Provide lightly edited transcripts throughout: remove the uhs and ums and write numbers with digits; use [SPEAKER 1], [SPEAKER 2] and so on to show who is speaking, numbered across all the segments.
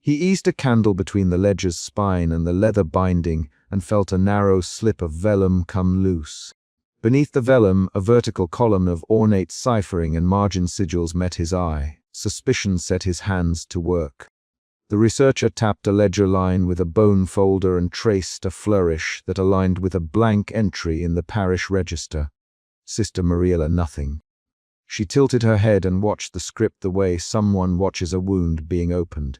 [SPEAKER 1] He eased a candle between the ledger's spine and the leather binding and felt a narrow slip of vellum come loose. Beneath the vellum, a vertical column of ornate ciphering and margin sigils met his eye. Suspicion set his hands to work. The researcher tapped a ledger line with a bone folder and traced a flourish that aligned with a blank entry in the parish register. Sister Mariella nothing. She tilted her head and watched the script the way someone watches a wound being opened.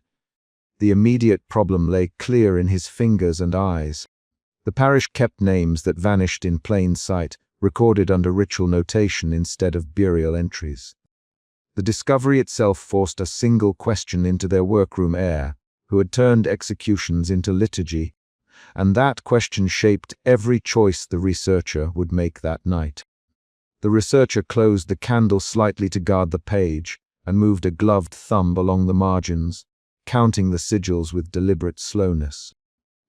[SPEAKER 1] The immediate problem lay clear in his fingers and eyes. The parish kept names that vanished in plain sight, recorded under ritual notation instead of burial entries. The discovery itself forced a single question into their workroom heir, who had turned executions into liturgy, and that question shaped every choice the researcher would make that night. The researcher closed the candle slightly to guard the page and moved a gloved thumb along the margins, counting the sigils with deliberate slowness.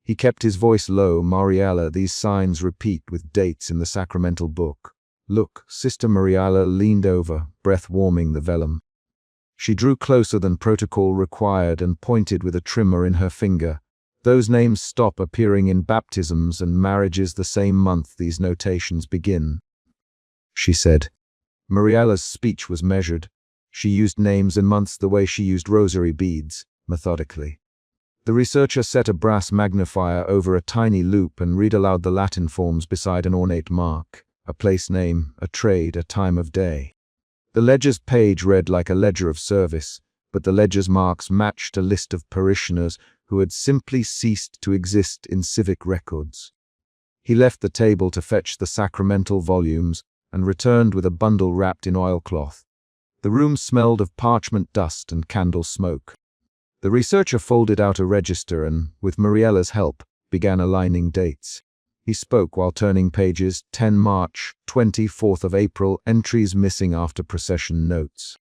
[SPEAKER 1] He kept his voice low. Mariella, these signs repeat with dates in the sacramental book. Look, Sister Mariella leaned over, breath warming the vellum. She drew closer than protocol required and pointed with a tremor in her finger. Those names stop appearing in baptisms and marriages the same month these notations begin, she said. Mariella's speech was measured. She used names and months the way she used rosary beads, methodically. The researcher set a brass magnifier over a tiny loop and read aloud the Latin forms beside an ornate mark, a place name, a trade, a time of day. The ledger's page read like a ledger of service, but the ledger's marks matched a list of parishioners who had simply ceased to exist in civic records. He left the table to fetch the sacramental volumes and returned with a bundle wrapped in oilcloth. The room smelled of parchment dust and candle smoke. The researcher folded out a register and, with Mariella's help, began aligning dates. He spoke while turning pages. 10 March, 24th of April, entries missing after procession notes.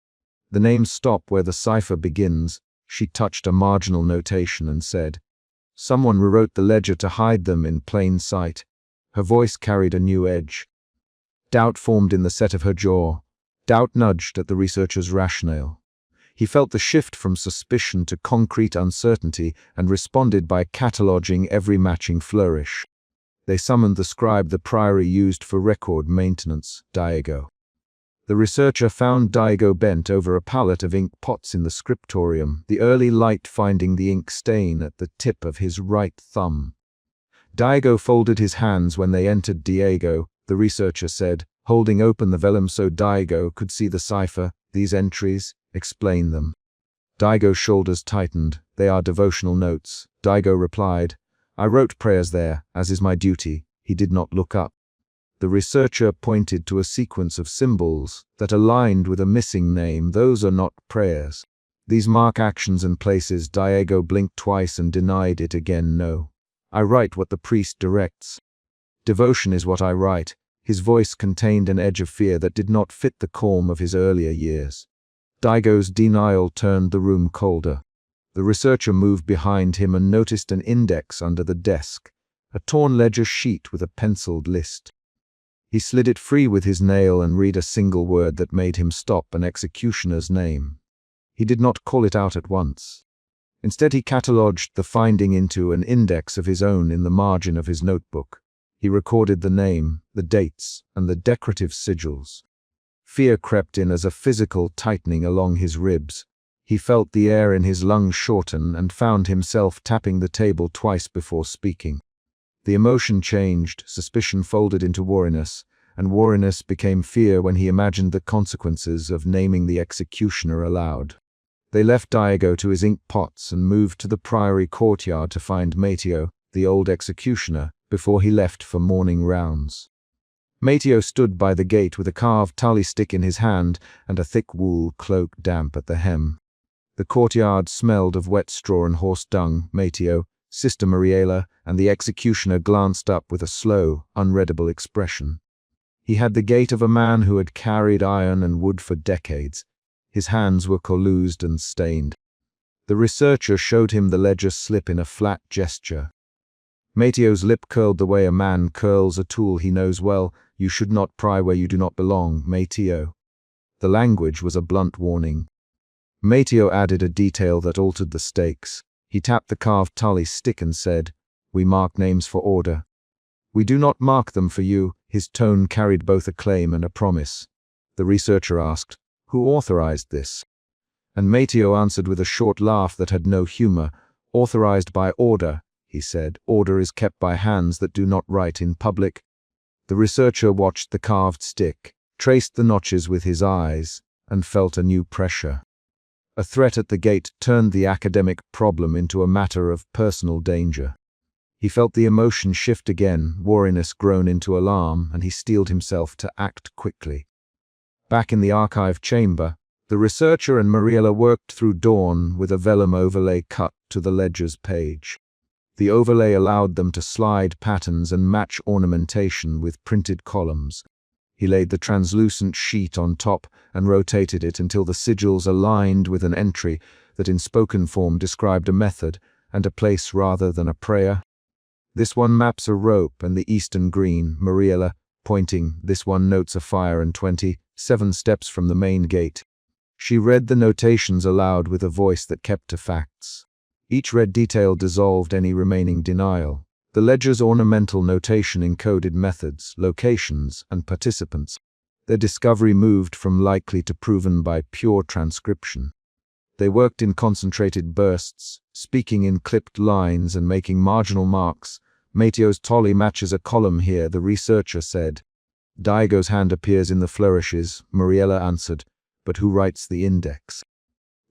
[SPEAKER 1] The names stop where the cipher begins. She touched a marginal notation and said, "Someone rewrote the ledger to hide them in plain sight." Her voice carried a new edge. Doubt formed in the set of her jaw. Doubt nudged at the researcher's rationale. He felt the shift from suspicion to concrete uncertainty and responded by cataloging every matching flourish. They summoned the scribe the priory used for record maintenance, Diego. The researcher found Diego bent over a pallet of ink pots in the scriptorium, the early light finding the ink stain at the tip of his right thumb. Diego folded his hands when they entered. Diego, the researcher said, holding open the vellum so Diego could see the cipher. These entries, explain them. Daigo's shoulders tightened. They are devotional notes. Daigo replied, I wrote prayers there, as is my duty. He did not look up. The researcher pointed to a sequence of symbols that aligned with a missing name. Those are not prayers. These mark actions and places. Diego blinked twice and denied it again. No. I write what the priest directs. Devotion is what I write. His voice contained an edge of fear that did not fit the calm of his earlier years. Daigo's denial turned the room colder. The researcher moved behind him and noticed an index under the desk, a torn ledger sheet with a penciled list. He slid it free with his nail and read a single word that made him stop. An executioner's name. He did not call it out at once. Instead, he catalogued the finding into an index of his own in the margin of his notebook. He recorded the name, the dates, and the decorative sigils. Fear crept in as a physical tightening along his ribs. He felt the air in his lungs shorten and found himself tapping the table twice before speaking. The emotion changed, suspicion folded into wariness, and wariness became fear when he imagined the consequences of naming the executioner aloud. They left Diego to his ink pots and moved to the priory courtyard to find Mateo, the old executioner, before he left for morning rounds. Mateo stood by the gate with a carved tally stick in his hand and a thick wool cloak damp at the hem. The courtyard smelled of wet straw and horse dung. Mateo, Sister Mariella, and the executioner glanced up with a slow, unreadable expression. He had the gait of a man who had carried iron and wood for decades. His hands were collused and stained. The researcher showed him the ledger slip in a flat gesture. Mateo's lip curled the way a man curls a tool he knows well. You should not pry where you do not belong, Mateo. The language was a blunt warning. Mateo added a detail that altered the stakes. He tapped the carved Tully stick and said, "We mark names for order." "We do not mark them for you." His tone carried both a claim and a promise. The researcher asked, "Who authorized this?" And Mateo answered with a short laugh that had no humor. "Authorized by order," he said. "Order is kept by hands that do not write in public." The researcher watched the carved stick, traced the notches with his eyes, and felt a new pressure. A threat at the gate turned the academic problem into a matter of personal danger. He felt the emotion shift again, wariness grown into alarm, and he steeled himself to act quickly. Back in the archive chamber, the researcher and Mariella worked through dawn with a vellum overlay cut to the ledger's page. The overlay allowed them to slide patterns and match ornamentation with printed columns. He laid the translucent sheet on top and rotated it until the sigils aligned with an entry that in spoken form described a method and a place rather than a prayer. "This one maps a rope and the eastern green," Mariella, pointing. "This one notes a fire and 27 steps from the main gate." She read the notations aloud with a voice that kept to facts. Each red detail dissolved any remaining denial. The ledger's ornamental notation encoded methods, locations, and participants. Their discovery moved from likely to proven by pure transcription. They worked in concentrated bursts, speaking in clipped lines and making marginal marks. "Mateo's Tolly matches a column here," the researcher said. "Daigo's hand appears in the flourishes," Mariella answered. "But who writes the index?"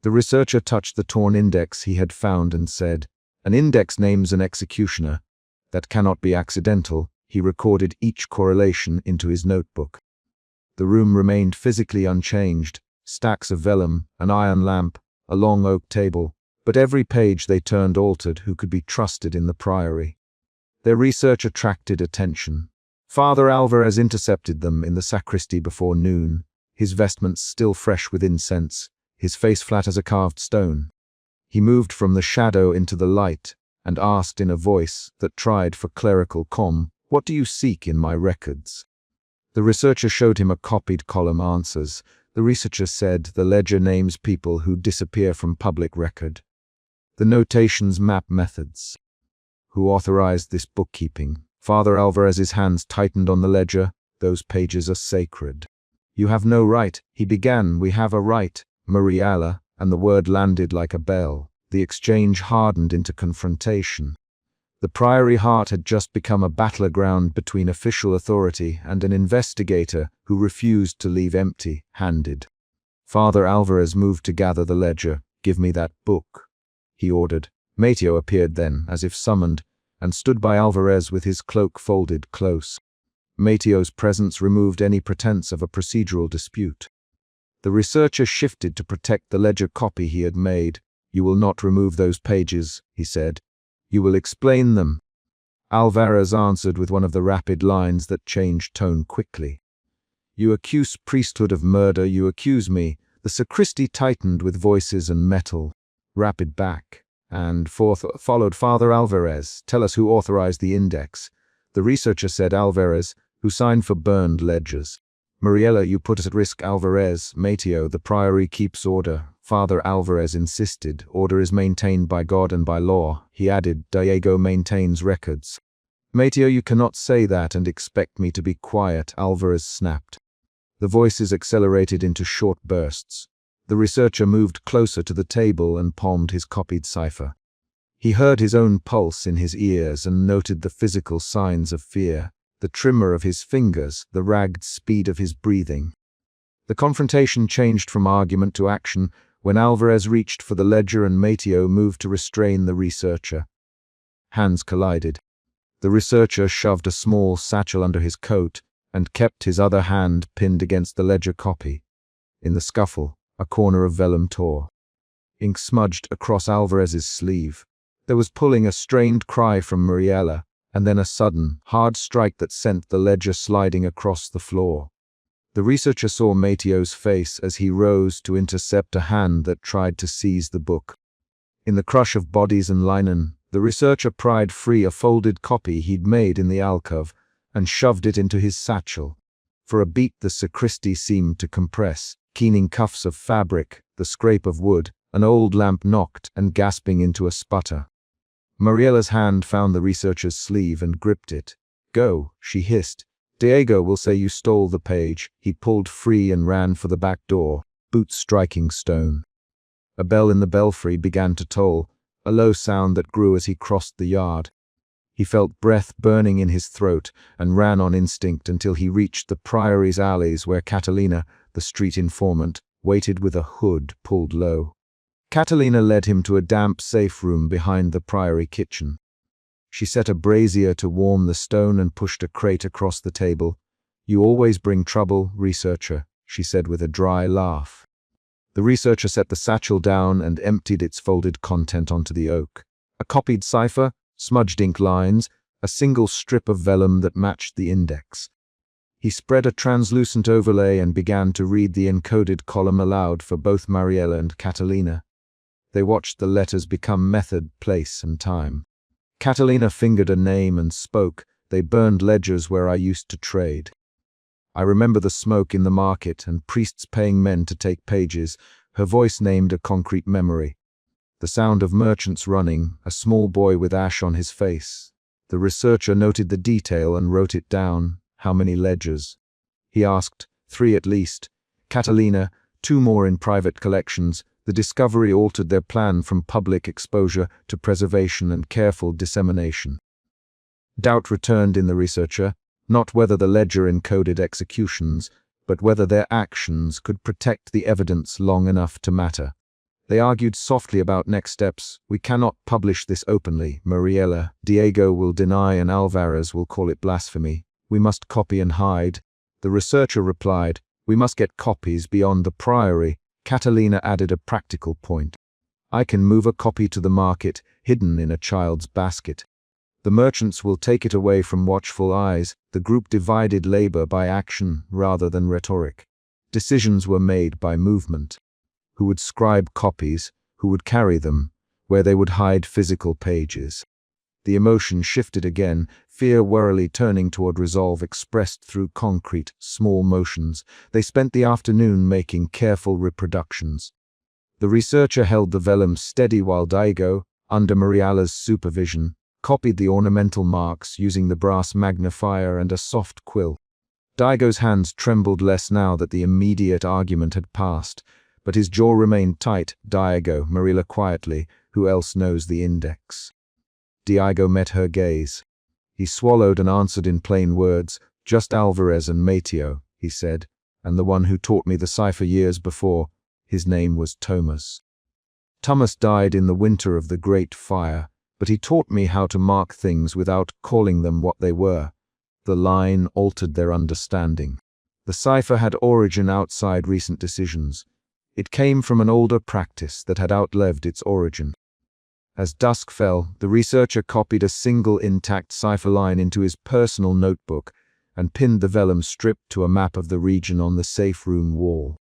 [SPEAKER 1] The researcher touched the torn index he had found and said, "An index names an executioner. That cannot be accidental." He recorded each correlation into his notebook. The room remained physically unchanged: stacks of vellum, an iron lamp, a long oak table, but every page they turned altered who could be trusted in the priory. Their research attracted attention. Father Alvarez intercepted them in the sacristy before noon, his vestments still fresh with incense, his face flat as a carved stone. He moved from the shadow into the light and asked in a voice that tried for clerical calm, "What do you seek in my records?" The researcher showed him a copied column answers. The researcher said, "The ledger names people who disappear from public record. The notations map methods." "Who authorized this bookkeeping?" Father Alvarez's hands tightened on the ledger. "Those pages are sacred." "You have no right," he began. "We have a right, Mariella," and the word landed like a bell. The exchange hardened into confrontation. The priory heart had just become a battleground between official authority and an investigator who refused to leave empty-handed. Father Alvarez moved to gather the ledger. "Give me that book," he ordered. Mateo appeared then, as if summoned, and stood by Alvarez with his cloak folded close. Mateo's presence removed any pretense of a procedural dispute. The researcher shifted to protect the ledger copy he had made. "You will not remove those pages," he said. "You will explain them." Alvarez answered with one of the rapid lines that changed tone quickly. "You accuse priesthood of murder, you accuse me." The sacristy tightened with voices and metal. Rapid back. And forth followed Father Alvarez. "Tell us who authorized the index." The researcher said Alvarez, who signed for burned ledgers. "Mariella, you put us at risk." Alvarez. "Mateo, the priory keeps order." Father Alvarez insisted. "Order is maintained by God and by law." He added, "Diego maintains records." "Mateo, you cannot say that and expect me to be quiet," Alvarez snapped. The voices accelerated into short bursts. The researcher moved closer to the table and palmed his copied cipher. He heard his own pulse in his ears and noted the physical signs of fear, the tremor of his fingers, the ragged speed of his breathing. The confrontation changed from argument to action when Alvarez reached for the ledger and Mateo moved to restrain the researcher. Hands collided. The researcher shoved a small satchel under his coat and kept his other hand pinned against the ledger copy. In the scuffle, a corner of vellum tore. Ink smudged across Alvarez's sleeve. There was pulling, a strained cry from Mariella, and then a sudden, hard strike that sent the ledger sliding across the floor. The researcher saw Mateo's face as he rose to intercept a hand that tried to seize the book. In the crush of bodies and linen, the researcher pried free a folded copy he'd made in the alcove and shoved it into his satchel. For a beat the sacristy seemed to compress, keening cuffs of fabric, the scrape of wood, An old lamp knocked and gasping into a sputter. Mariella's hand found the researcher's sleeve and gripped it. "Go," she hissed. "Diego will say you stole the page." He pulled free and ran for the back door, boots striking stone. A bell in the belfry began to toll, a low sound that grew as he crossed the yard. He felt breath burning in his throat and ran on instinct until he reached the Priory's alleys where Catalina, the street informant, waited with a hood pulled low. Catalina led him to a damp safe room behind the Priory kitchen. She set a brazier to warm the stone and pushed a crate across the table. "You always bring trouble, researcher," she said with a dry laugh. The researcher set the satchel down and emptied its folded content onto the oak. A copied cipher, smudged ink lines, a single strip of vellum that matched the index. He spread a translucent overlay and began to read the encoded column aloud for both Mariella and Catalina. They watched the letters become method, place, and time. Catalina fingered a name and spoke. "They burned ledgers where I used to trade. I remember the smoke in the market and priests paying men to take pages." Her voice named a concrete memory. The sound of merchants running, a small boy with ash on his face. The researcher noted the detail and wrote it down. "How many ledgers?" He asked. "3 at least. Catalina, 2 more in private collections." The discovery altered their plan from public exposure to preservation and careful dissemination. Doubt returned in the researcher, not whether the ledger encoded executions, but whether their actions could protect the evidence long enough to matter. They argued softly about next steps. "We cannot publish this openly, Mariella. Diego will deny and Alvarez will call it blasphemy. We must copy and hide." The researcher replied, "We must get copies beyond the Priory." Catalina added a practical point. "I can move a copy to the market, hidden in a child's basket. The merchants will take it away from watchful eyes." The group divided labor by action rather than rhetoric. Decisions were made by movement. Who would scribe copies, who would carry them, where they would hide physical pages. The emotion shifted again, fear warily turning toward resolve expressed through concrete, small motions. They spent the afternoon making careful reproductions. The researcher held the vellum steady while Diego, under Mariella's supervision, copied the ornamental marks using the brass magnifier and a soft quill. Diego's hands trembled less now that the immediate argument had passed, but his jaw remained tight. "Diego," Mariella quietly, "who else knows the index?" Diego met her gaze. He swallowed and answered in plain words. "Just Alvarez and Mateo," he said, "and the one who taught me the cipher years before. His name was Thomas. Thomas died in the winter of the Great Fire, but he taught me how to mark things without calling them what they were." The line altered their understanding. The cipher had origin outside recent decisions. It came from an older practice that had outlived its origin. As dusk fell, the researcher copied a single intact cipher line into his personal notebook and pinned the vellum strip to a map of the region on the safe room wall.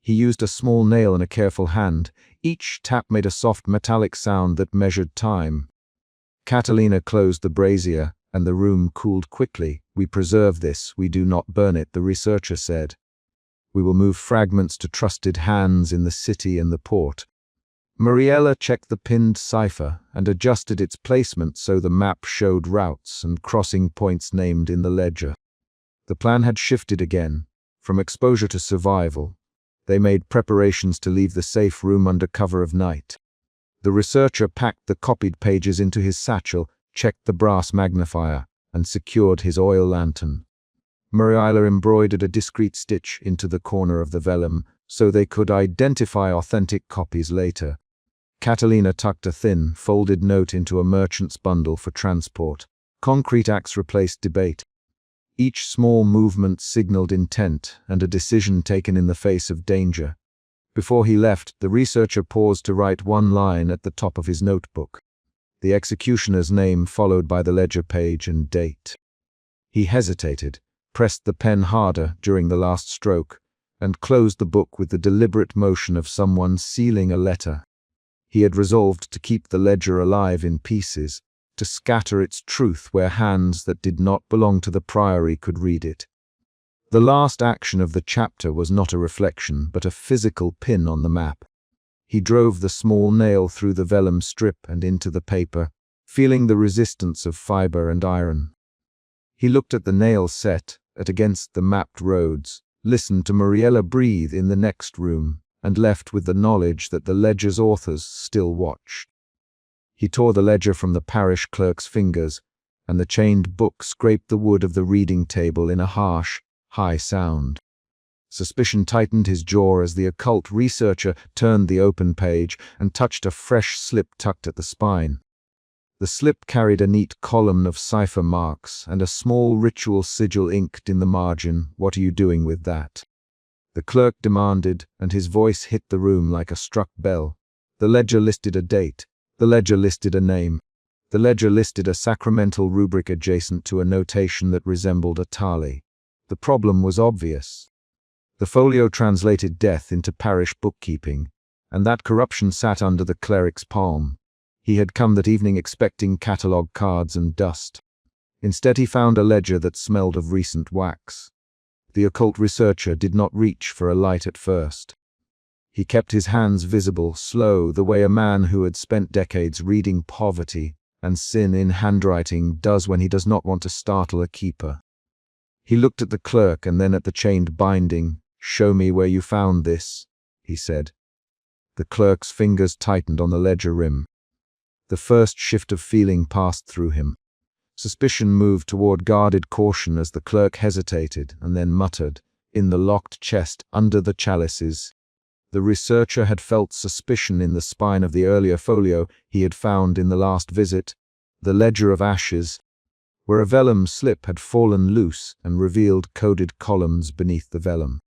[SPEAKER 1] He used a small nail and a careful hand. Each tap made a soft metallic sound that measured time. Catalina closed the brazier, and the room cooled quickly. "We preserve this, we do not burn it," the researcher said. "We will move fragments to trusted hands in the city and the port." Mariella checked the pinned cipher and adjusted its placement so the map showed routes and crossing points named in the ledger. The plan had shifted again, from exposure to survival. They made preparations to leave the safe room under cover of night. The researcher packed the copied pages into his satchel, checked the brass magnifier, and secured his oil lantern. Mariella embroidered a discreet stitch into the corner of the vellum so they could identify authentic copies later. Catalina tucked a thin, folded note into a merchant's bundle for transport. Concrete acts replaced debate. Each small movement signaled intent and a decision taken in the face of danger. Before he left, the researcher paused to write one line at the top of his notebook. The executioner's name followed by the ledger page and date. He hesitated, pressed the pen harder during the last stroke, and closed the book with the deliberate motion of someone sealing a letter. He had resolved to keep the ledger alive in pieces, to scatter its truth where hands that did not belong to the Priory could read it. The last action of the chapter was not a reflection, but a physical pin on the map. He drove the small nail through the vellum strip and into the paper, feeling the resistance of fiber and iron. He looked at the nail set against the mapped roads, listened to Mariella breathe in the next room, and left with the knowledge that the ledger's authors still watched. He tore the ledger from the parish clerk's fingers, and the chained book scraped the wood of the reading table in a harsh, high sound. Suspicion tightened his jaw as the occult researcher turned the open page and touched a fresh slip tucked at the spine. The slip carried a neat column of cipher marks and a small ritual sigil inked in the margin. "What are you doing with that?" the clerk demanded, and his voice hit the room like a struck bell. The ledger listed a date. The ledger listed a name. The ledger listed a sacramental rubric adjacent to a notation that resembled a tali. The problem was obvious. The folio translated death into parish bookkeeping, and that corruption sat under the cleric's palm. He had come that evening expecting catalogue cards and dust. Instead, he found a ledger that smelled of recent wax. The occult researcher did not reach for a light at first. He kept his hands visible, slow, the way a man who had spent decades reading poverty and sin in handwriting does when he does not want to startle a keeper. He looked at the clerk and then at the chained binding. "Show me where you found this," he said. The clerk's fingers tightened on the ledger rim. The first shift of feeling passed through him. Suspicion moved toward guarded caution as the clerk hesitated and then muttered, "In the locked chest under the chalices." The researcher had felt suspicion in the spine of the earlier folio he had found in the last visit, the ledger of ashes, where a vellum slip had fallen loose and revealed coded columns beneath the vellum.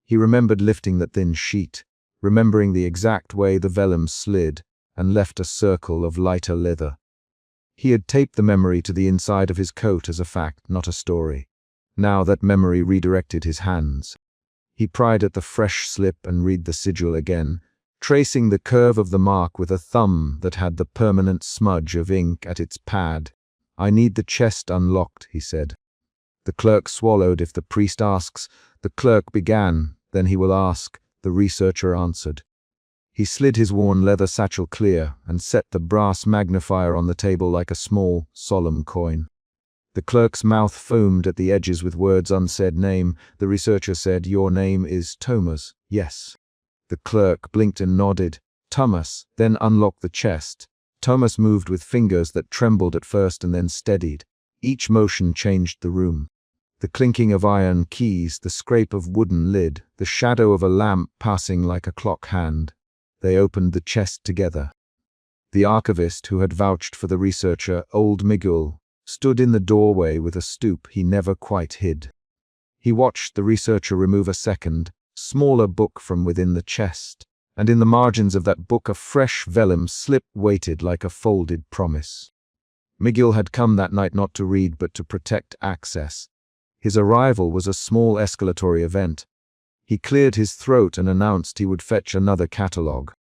[SPEAKER 1] He remembered lifting that thin sheet, remembering the exact way the vellum slid and left a circle of lighter leather. He had taped the memory to the inside of his coat as a fact, not a story. Now that memory redirected his hands. He pried at the fresh slip and read the sigil again, tracing the curve of the mark with a thumb that had the permanent smudge of ink at its pad. "I need the chest unlocked," he said. The clerk swallowed. "If the priest asks," the clerk began, "then he will ask," the researcher answered. He slid his worn leather satchel clear and set the brass magnifier on the table like a small, solemn coin. The clerk's mouth foamed at the edges with words unsaid. "Name," the researcher said. "Your name is Thomas, yes." The clerk blinked and nodded. "Thomas, then unlock the chest." Thomas moved with fingers that trembled at first and then steadied. Each motion changed the room. The clinking of iron keys, the scrape of wooden lid, the shadow of a lamp passing like a clock hand. They opened the chest together. The archivist who had vouched for the researcher, old Miguel, stood in the doorway with a stoop he never quite hid. He watched the researcher remove a second, smaller book from within the chest, and in the margins of that book a fresh vellum slip waited like a folded promise. Miguel had come that night not to read but to protect access. His arrival was a small escalatory event. He cleared his throat and announced he would fetch another catalogue.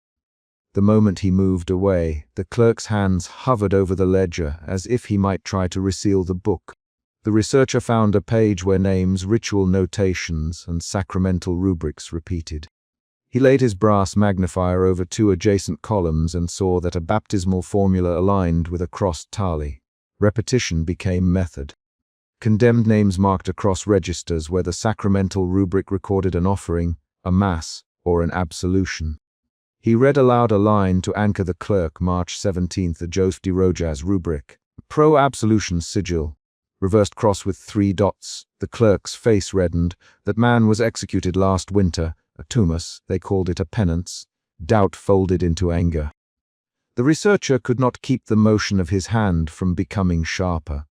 [SPEAKER 1] The moment he moved away, the clerk's hands hovered over the ledger as if he might try to reseal the book. The researcher found a page where names, ritual notations, and sacramental rubrics repeated. He laid his brass magnifier over two adjacent columns and saw that a baptismal formula aligned with a crossed tali. Repetition became method. Condemned names marked across registers where the sacramental rubric recorded an offering, a mass, or an absolution. He read aloud a line to anchor the clerk. March 17th, a Joseph de Rojas rubric. Pro-absolution sigil. Reversed cross with 3 dots. The clerk's face reddened. That man was executed last winter. A tumus, they called it a penance. Doubt folded into anger. The researcher could not keep the motion of his hand from becoming sharper.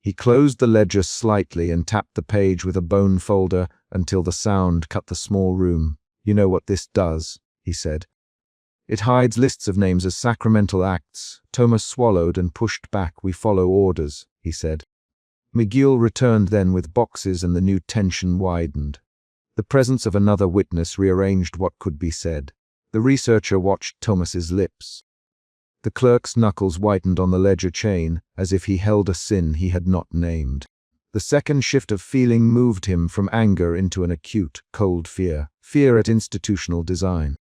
[SPEAKER 1] He closed the ledger slightly and tapped the page with a bone folder until the sound cut the small room. "You know what this does," he said. "It hides lists of names as sacramental acts." Thomas swallowed and pushed back. "We follow orders," he said. Miguel returned then with boxes and the new tension widened. The presence of another witness rearranged what could be said. The researcher watched Thomas's lips. The clerk's knuckles whitened on the ledger chain, as if he held a sin he had not named. The second shift of feeling moved him from anger into an acute, cold fear. Fear at institutional design.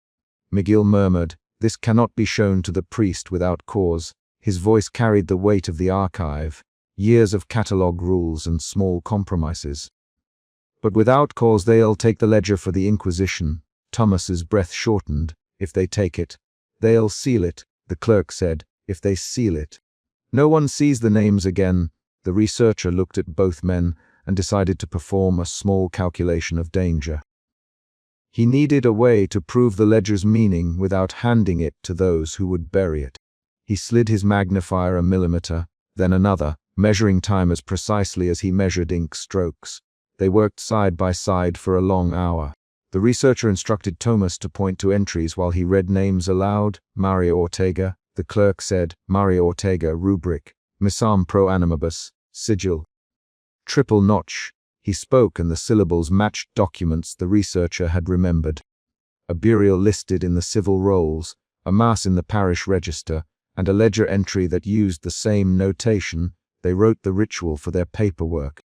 [SPEAKER 1] McGill murmured, "This cannot be shown to the priest without cause." His voice carried the weight of the archive, years of catalogue rules and small compromises. "But without cause they'll take the ledger for the Inquisition." Thomas's breath shortened. "If they take it, they'll seal it," the clerk said. "If they seal it, no one sees the names again." The researcher looked at both men and decided to perform a small calculation of danger. He needed a way to prove the ledger's meaning without handing it to those who would bury it. He slid his magnifier a millimeter, then another, measuring time as precisely as he measured ink strokes. They worked side by side for a long hour. The researcher instructed Thomas to point to entries while he read names aloud. Mario Ortega, the clerk said. Mario Ortega, rubric. Missam pro animibus, sigil. Triple notch. He spoke and the syllables matched documents the researcher had remembered. A burial listed in the civil rolls, a mass in the parish register, and a ledger entry that used the same notation. They wrote the ritual for their paperwork.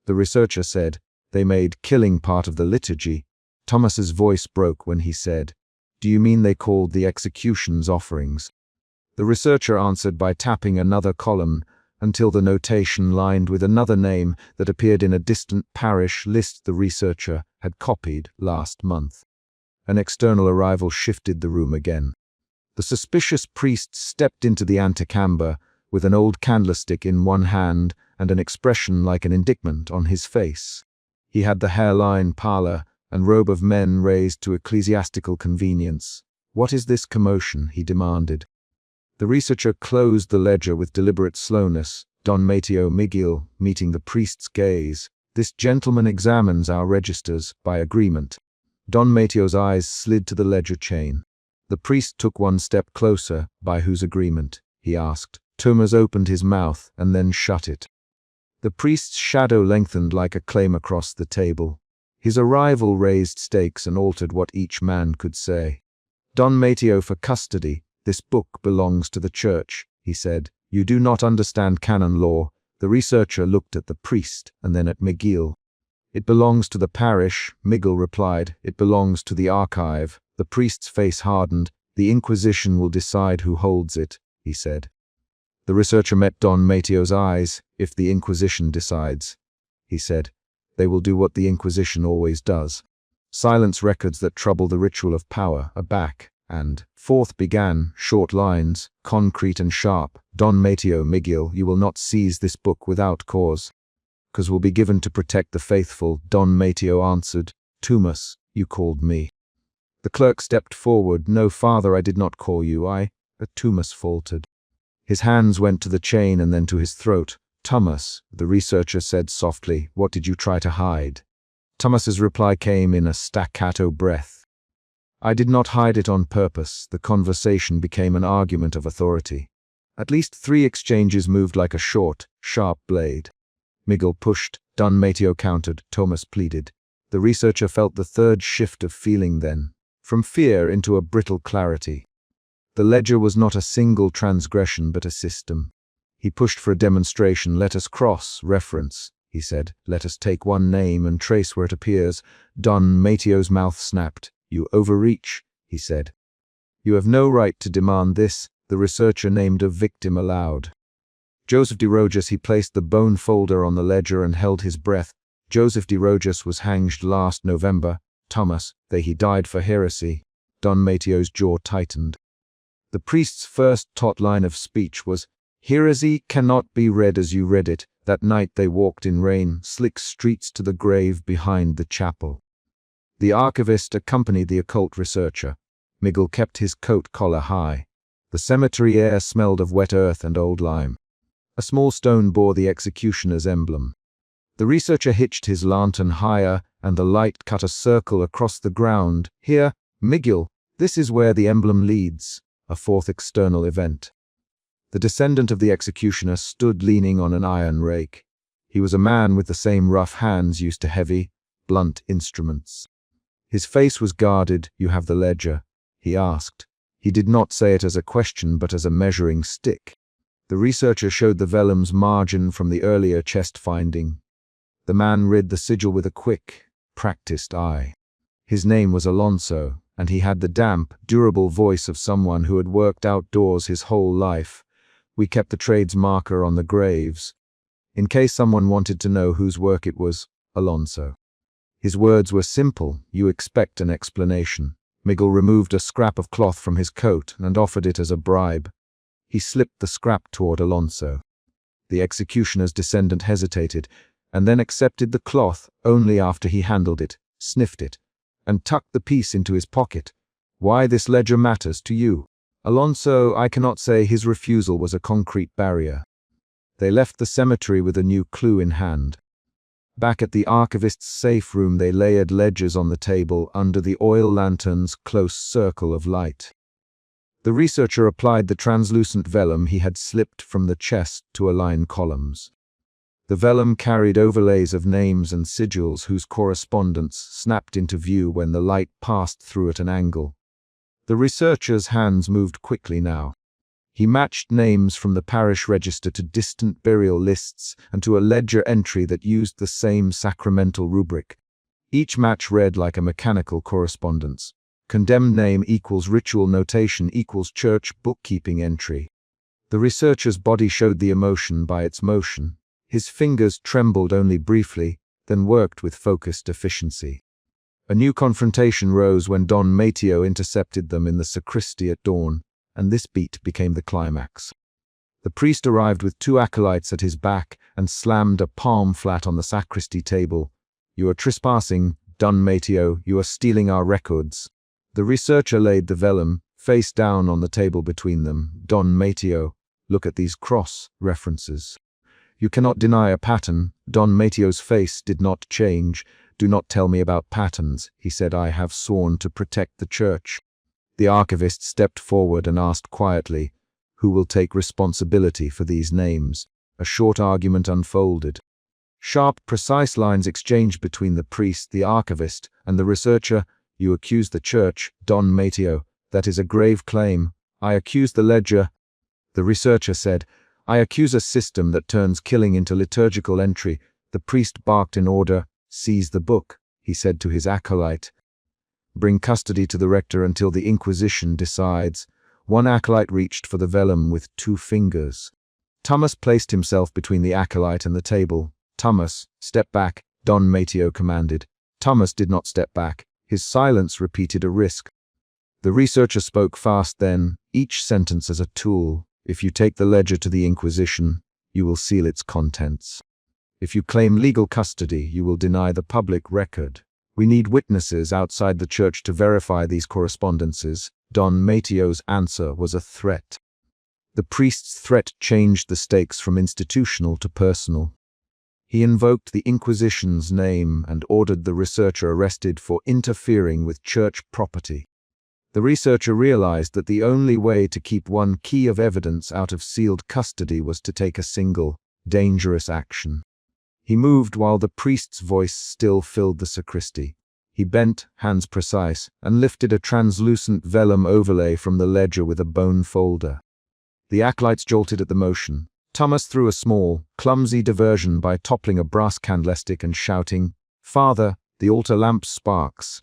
[SPEAKER 1] The researcher said, "They made killing part of the liturgy." Thomas's voice broke when he said, "Do you mean they called the executions offerings?" The researcher answered by tapping another column until the notation lined with another name that appeared in a distant parish list the researcher had copied last month. An external arrival shifted the room again. The suspicious priest stepped into the antechamber with an old candlestick in one hand and an expression like an indictment on his face. He had the hairline pallor and robe of men raised to ecclesiastical convenience. "What is this commotion?" he demanded. The researcher closed the ledger with deliberate slowness. Don Mateo Miguel, meeting the priest's gaze. "This gentleman examines our registers by agreement." Don Mateo's eyes slid to the ledger chain. The priest took one step closer. "By whose agreement?" he asked. Thomas opened his mouth and then shut it. The priest's shadow lengthened like a claim across the table. His arrival raised stakes and altered what each man could say. "Don Mateo, for custody. This book belongs to the church," he said. "You do not understand canon law." The researcher looked at the priest and then at Miguel. "It belongs to the parish," Miguel replied. "It belongs to the archive." The priest's face hardened. "The Inquisition will decide who holds it," he said. The researcher met Don Mateo's eyes. "If the Inquisition decides," he said, "they will do what the Inquisition always does. Silence records that trouble the ritual of power are back." And forth began short lines, concrete and sharp. "Don Mateo Miguel, you will not seize this book without cause. Cause will be given to protect the faithful." Don Mateo answered, "Thomas, you called me." The clerk stepped forward. "No, father, I did not call you. Thomas faltered. His hands went to the chain and then to his throat. "Thomas," the researcher said softly, "what did you try to hide?" Thomas's reply came in a staccato breath. "I did not hide it on purpose." The conversation became an argument of authority. At least 3 exchanges moved like a short, sharp blade. Miguel pushed. Don Mateo countered. Thomas pleaded. The researcher felt the third shift of feeling then, from fear into a brittle clarity. The ledger was not a single transgression but a system. He pushed for a demonstration. "Let us cross-reference," he said. "Let us take one name and trace where it appears." Don Mateo's mouth snapped. "You overreach," he said. "You have no right to demand this." The researcher named a victim aloud. "Joseph de Rojas." He placed the bone folder on the ledger and held his breath. "Joseph de Rojas was hanged last November. Thomas, he died for heresy." Don Mateo's jaw tightened. The priest's first taut line of speech was, "Heresy cannot be read as you read it." That night they walked in rain-slick streets to the grave behind the chapel. The archivist accompanied the occult researcher. Miguel kept his coat collar high. The cemetery air smelled of wet earth and old lime. A small stone bore the executioner's emblem. The researcher hitched his lantern higher, and the light cut a circle across the ground. "Here, Miguel, this is where the emblem leads." A fourth external event. The descendant of the executioner stood leaning on an iron rake. He was a man with the same rough hands used to heavy, blunt instruments. His face was guarded. "You have the ledger?" he asked. He did not say it as a question but as a measuring stick. The researcher showed the vellum's margin from the earlier chest finding. The man read the sigil with a quick, practiced eye. His name was Alonso, and he had the damp, durable voice of someone who had worked outdoors his whole life. We kept the trade's marker on the graves, in case someone wanted to know whose work it was. Alonso. His words were simple. You expect an explanation. Miguel removed a scrap of cloth from his coat and offered it as a bribe. He slipped the scrap toward Alonso. The executioner's descendant hesitated, and then accepted the cloth only after he handled it, sniffed it, and tucked the piece into his pocket. Why this ledger matters to you. Alonso, I cannot say. His refusal was a concrete barrier. They left the cemetery with a new clue in hand. Back at the archivist's safe room, they layered ledgers on the table under the oil lantern's close circle of light. The researcher applied the translucent vellum he had slipped from the chest to align columns. The vellum carried overlays of names and sigils whose correspondence snapped into view when the light passed through at an angle. The researcher's hands moved quickly now. He matched names from the parish register to distant burial lists and to a ledger entry that used the same sacramental rubric. Each match read like a mechanical correspondence. Condemned name equals ritual notation equals church bookkeeping entry. The researcher's body showed the emotion by its motion. His fingers trembled only briefly, then worked with focused efficiency. A new confrontation rose when Don Mateo intercepted them in the sacristy at dawn, and this beat became the climax. The priest arrived with 2 acolytes at his back and slammed a palm flat on the sacristy table. You are trespassing, Don Mateo, you are stealing our records. The researcher laid the vellum, face down on the table between them. Don Mateo, look at these cross references. You cannot deny a pattern. Don Mateo's face did not change. Do not tell me about patterns, he said. I have sworn to protect the church. The archivist stepped forward and asked quietly, who will take responsibility for these names? A short argument unfolded. Sharp, precise lines exchanged between the priest, the archivist, and the researcher. You accuse the church, Don Mateo. That is a grave claim. I accuse the ledger. The researcher said, I accuse a system that turns killing into liturgical entry. The priest barked in order. Seize the book, he said to his acolyte. Bring custody to the rector until the Inquisition decides. One acolyte reached for the vellum with 2 fingers. Thomas placed himself between the acolyte and the table. Thomas, step back, Don Mateo commanded. Thomas did not step back. His silence repeated a risk. The researcher spoke fast then, each sentence as a tool. If you take the ledger to the Inquisition, you will seal its contents. If you claim legal custody, you will deny the public record. We need witnesses outside the church to verify these correspondences. Don Mateo's answer was a threat. The priest's threat changed the stakes from institutional to personal. He invoked the Inquisition's name and ordered the researcher arrested for interfering with church property. The researcher realized that the only way to keep one key of evidence out of sealed custody was to take a single, dangerous action. He moved while the priest's voice still filled the sacristy. He bent, hands precise, and lifted a translucent vellum overlay from the ledger with a bone folder. The acolytes jolted at the motion. Thomas threw a small, clumsy diversion by toppling a brass candlestick and shouting, Father, the altar lamp sparks.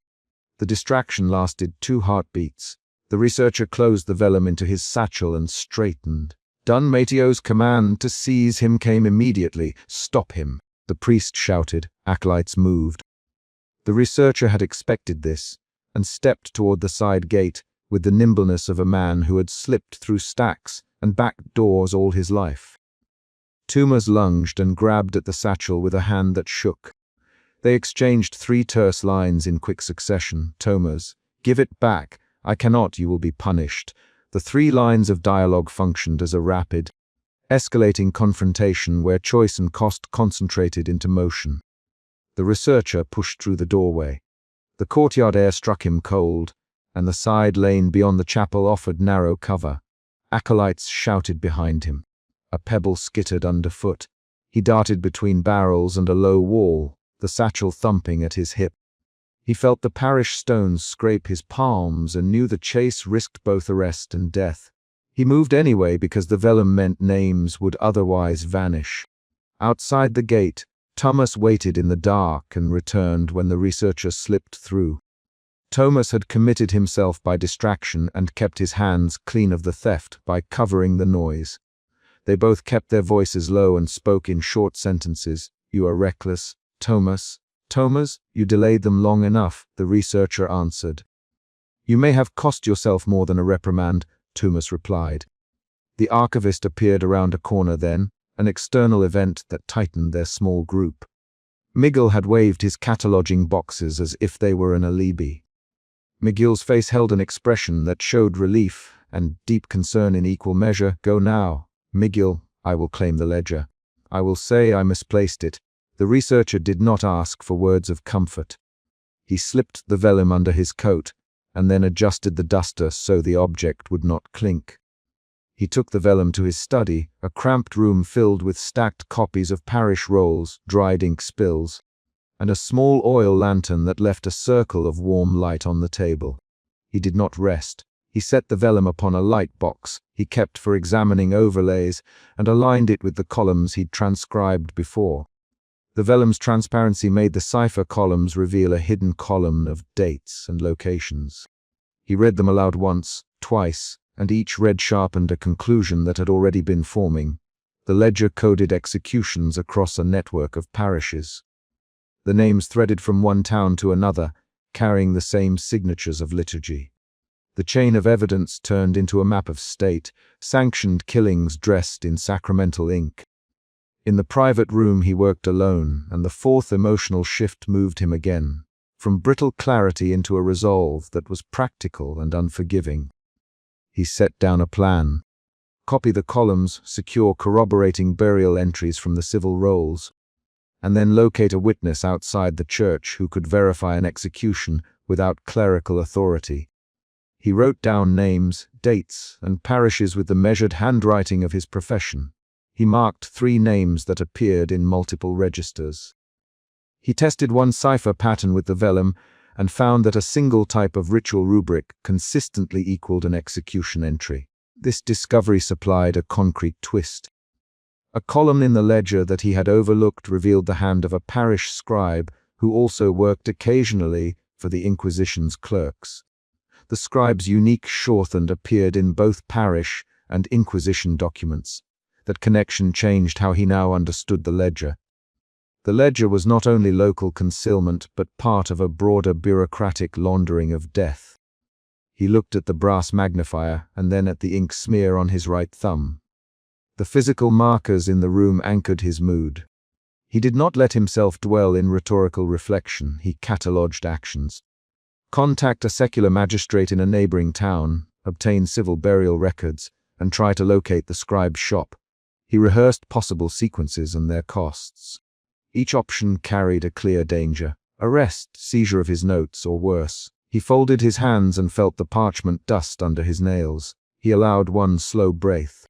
[SPEAKER 1] The distraction lasted 2 heartbeats. The researcher closed the vellum into his satchel and straightened. Don Mateo's command to seize him came immediately. Stop him, the priest shouted. Acolytes moved. The researcher had expected this, and stepped toward the side gate with the nimbleness of a man who had slipped through stacks and back doors all his life. Thomas lunged and grabbed at the satchel with a hand that shook. They exchanged 3 terse lines in quick succession. Thomas, give it back. I cannot, you will be punished. The 3 lines of dialogue functioned as a rapid, escalating confrontation where choice and cost concentrated into motion. The researcher pushed through the doorway. The courtyard air struck him cold, and the side lane beyond the chapel offered narrow cover. Acolytes shouted behind him. A pebble skittered underfoot. He darted between barrels and a low wall, the satchel thumping at his hip. He felt the parish stones scrape his palms and knew the chase risked both arrest and death. He moved anyway because the vellum meant names would otherwise vanish. Outside the gate, Thomas waited in the dark and returned when the researcher slipped through. Thomas had committed himself by distraction and kept his hands clean of the theft by covering the noise. They both kept their voices low and spoke in short sentences. "You are reckless, Thomas. Thomas, you delayed them long enough," the researcher answered. "You may have cost yourself more than a reprimand," Thomas replied. The archivist appeared around a corner then, an external event that tightened their small group. Miguel had waved his cataloging boxes as if they were an alibi. Miguel's face held an expression that showed relief and deep concern in equal measure. "Go now, Miguel, I will claim the ledger. I will say I misplaced it." The researcher did not ask for words of comfort. He slipped the vellum under his coat and then adjusted the duster so the object would not clink. He took the vellum to his study, a cramped room filled with stacked copies of parish rolls, dried ink spills, and a small oil lantern that left a circle of warm light on the table. He did not rest. He set the vellum upon a light box he kept for examining overlays and aligned it with the columns he'd transcribed before. The vellum's transparency made the cipher columns reveal a hidden column of dates and locations. He read them aloud once, twice, and each read sharpened a conclusion that had already been forming. The ledger coded executions across a network of parishes. The names threaded from one town to another, carrying the same signatures of liturgy. The chain of evidence turned into a map of state, sanctioned killings dressed in sacramental ink. In the private room he worked alone, and the fourth emotional shift moved him again, from brittle clarity into a resolve that was practical and unforgiving. He set down a plan. Copy the columns, secure corroborating burial entries from the civil rolls, and then locate a witness outside the church who could verify an execution without clerical authority. He wrote down names, dates, and parishes with the measured handwriting of his profession. He marked 3 names that appeared in multiple registers. He tested one cipher pattern with the vellum and found that a single type of ritual rubric consistently equaled an execution entry. This discovery supplied a concrete twist. A column in the ledger that he had overlooked revealed the hand of a parish scribe who also worked occasionally for the Inquisition's clerks. The scribe's unique shorthand appeared in both parish and Inquisition documents. That connection changed how he now understood the ledger. The ledger was not only local concealment, but part of a broader bureaucratic laundering of death. He looked at the brass magnifier and then at the ink smear on his right thumb. The physical markers in the room anchored his mood. He did not let himself dwell in rhetorical reflection. He catalogued actions. Contact a secular magistrate in a neighboring town, obtain civil burial records, and try to locate the scribe's shop. He rehearsed possible sequences and their costs. Each option carried a clear danger: arrest, seizure of his notes, or worse. He folded his hands and felt the parchment dust under his nails. He allowed one slow breath.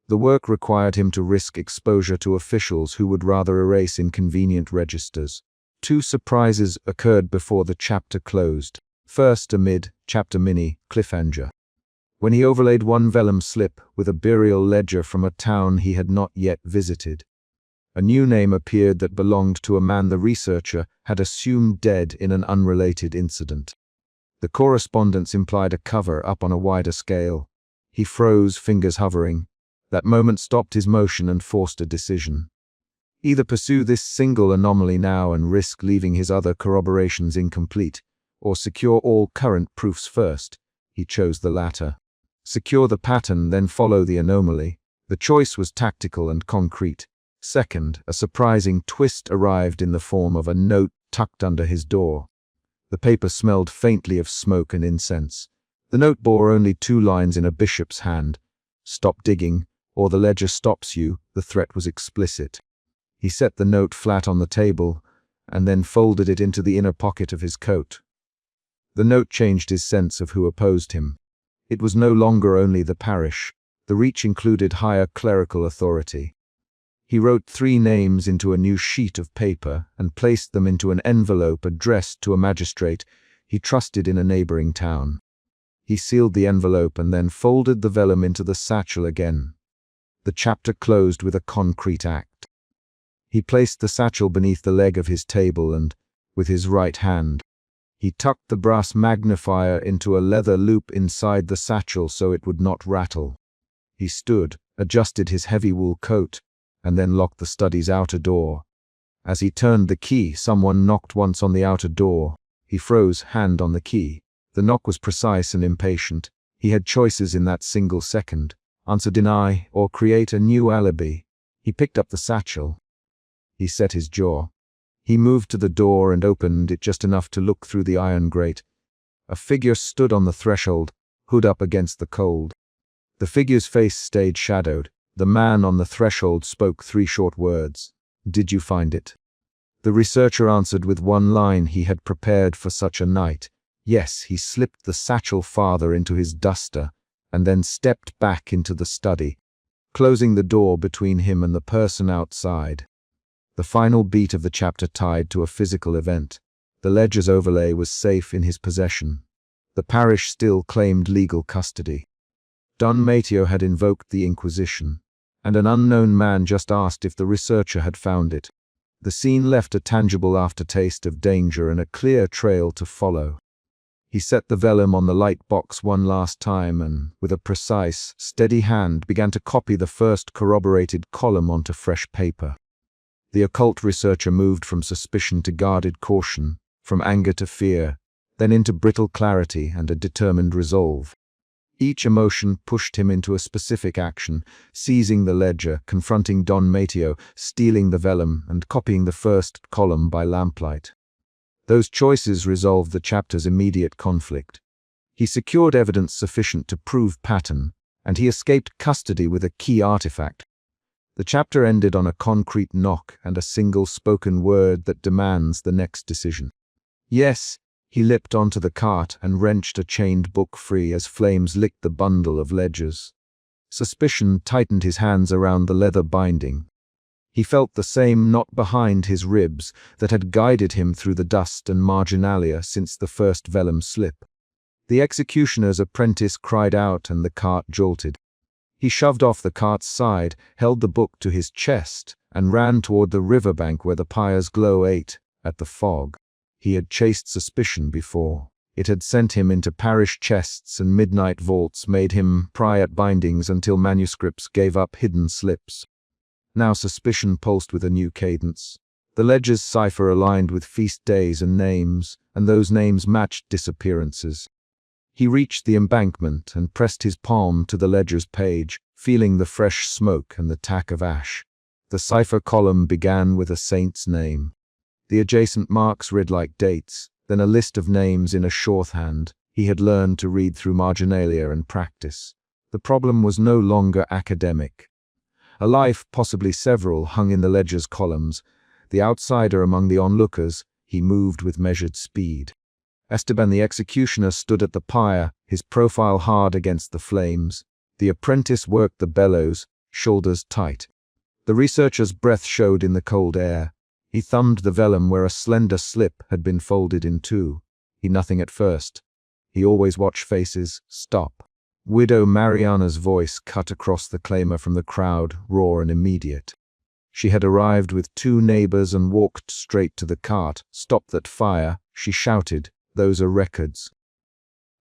[SPEAKER 1] The work required him to risk exposure to officials who would rather erase inconvenient registers. 2 surprises occurred before the chapter closed. First, a mid-chapter mini cliffhanger. When he overlaid one vellum slip with a burial ledger from a town he had not yet visited, a new name appeared that belonged to a man the researcher had assumed dead in an unrelated incident. The correspondence implied a cover-up on a wider scale. He froze, fingers hovering. That moment stopped his motion and forced a decision. Either pursue this single anomaly now and risk leaving his other corroborations incomplete, or secure all current proofs first. He chose the latter. Secure the pattern, then follow the anomaly. The choice was tactical and concrete. Second, a surprising twist arrived in the form of a note tucked under his door. The paper smelled faintly of smoke and incense. The note bore only 2 lines in a bishop's hand. "Stop digging, or the ledger stops you." The threat was explicit. He set the note flat on the table and then folded it into the inner pocket of his coat. The note changed his sense of who opposed him. It was no longer only the parish. The reach included higher clerical authority. He wrote 3 names into a new sheet of paper and placed them into an envelope addressed to a magistrate he trusted in a neighboring town. He sealed the envelope and then folded the vellum into the satchel again. The chapter closed with a concrete act. He placed the satchel beneath the leg of his table and, with his right hand, He tucked the brass magnifier into a leather loop inside the satchel so it would not rattle. He stood, adjusted his heavy wool coat, and then locked the study's outer door. As he turned the key, someone knocked once on the outer door. He froze, hand on the key. The knock was precise and impatient. He had choices in that single second: answer, deny, or create a new alibi. He picked up the satchel. He set his jaw. He moved to the door and opened it just enough to look through the iron grate. A figure stood on the threshold, hood up against the cold. The figure's face stayed shadowed. The man on the threshold spoke 3 short words. "Did you find it?" The researcher answered with one line he had prepared for such a night. Yes. He slipped the satchel farther into his duster and then stepped back into the study, closing the door between him and the person outside. The final beat of the chapter tied to a physical event. The ledger's overlay was safe in his possession. The parish still claimed legal custody. Don Mateo had invoked the Inquisition, and an unknown man just asked if the researcher had found it. The scene left a tangible aftertaste of danger and a clear trail to follow. He set the vellum on the light box one last time and, with a precise, steady hand, began to copy the first corroborated column onto fresh paper. The occult researcher moved from suspicion to guarded caution, from anger to fear, then into brittle clarity and a determined resolve. Each emotion pushed him into a specific action: seizing the ledger, confronting Don Mateo, stealing the vellum, and copying the first column by lamplight. Those choices resolved the chapter's immediate conflict. He secured evidence sufficient to prove pattern, and he escaped custody with a key artifact. The chapter ended on a concrete knock and a single spoken word that demands the next decision. Yes. He leapt onto the cart and wrenched a chained book free as flames licked the bundle of ledgers. Suspicion tightened his hands around the leather binding. He felt the same knot behind his ribs that had guided him through the dust and marginalia since the first vellum slip. The executioner's apprentice cried out and the cart jolted. He shoved off the cart's side, held the book to his chest, and ran toward the riverbank where the pyre's glow ate at the fog. He had chased suspicion before. It had sent him into parish chests and midnight vaults, made him pry at bindings until manuscripts gave up hidden slips. Now suspicion pulsed with a new cadence. The ledger's cipher aligned with feast days and names, and those names matched disappearances. He reached the embankment and pressed his palm to the ledger's page, feeling the fresh smoke and the tack of ash. The cipher column began with a saint's name. The adjacent marks read like dates, then a list of names in a shorthand. He had learned to read through marginalia and practice. The problem was no longer academic. A life, possibly several, hung in the ledger's columns. The outsider among the onlookers, he moved with measured speed. Esteban the executioner stood at the pyre, his profile hard against the flames. The apprentice worked the bellows, shoulders tight. The researcher's breath showed in the cold air. He thumbed the vellum where a slender slip had been folded in 2. He nothing at first. He always watched faces. Stop. Widow Mariana's voice cut across the clamor from the crowd, raw and immediate. She had arrived with 2 neighbors and walked straight to the cart. "Stop that fire," she shouted. "Those are records."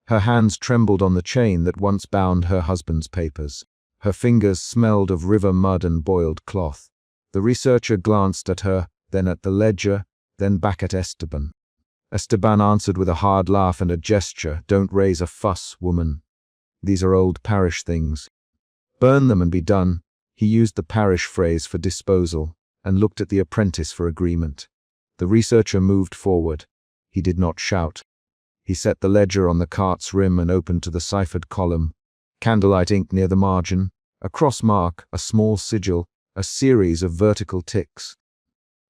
[SPEAKER 1] Her hands trembled on the chain that once bound her husband's papers. Her fingers smelled of river mud and boiled cloth. The researcher glanced at her, then at the ledger, then back at Esteban. Esteban answered with a hard laugh and a gesture. "Don't raise a fuss, woman. These are old parish things. Burn them and be done." He used the parish phrase for disposal and looked at the apprentice for agreement. The researcher moved forward. He did not shout. He set the ledger on the cart's rim and opened to the ciphered column. Candlelight ink near the margin, a cross mark, a small sigil, a series of vertical ticks.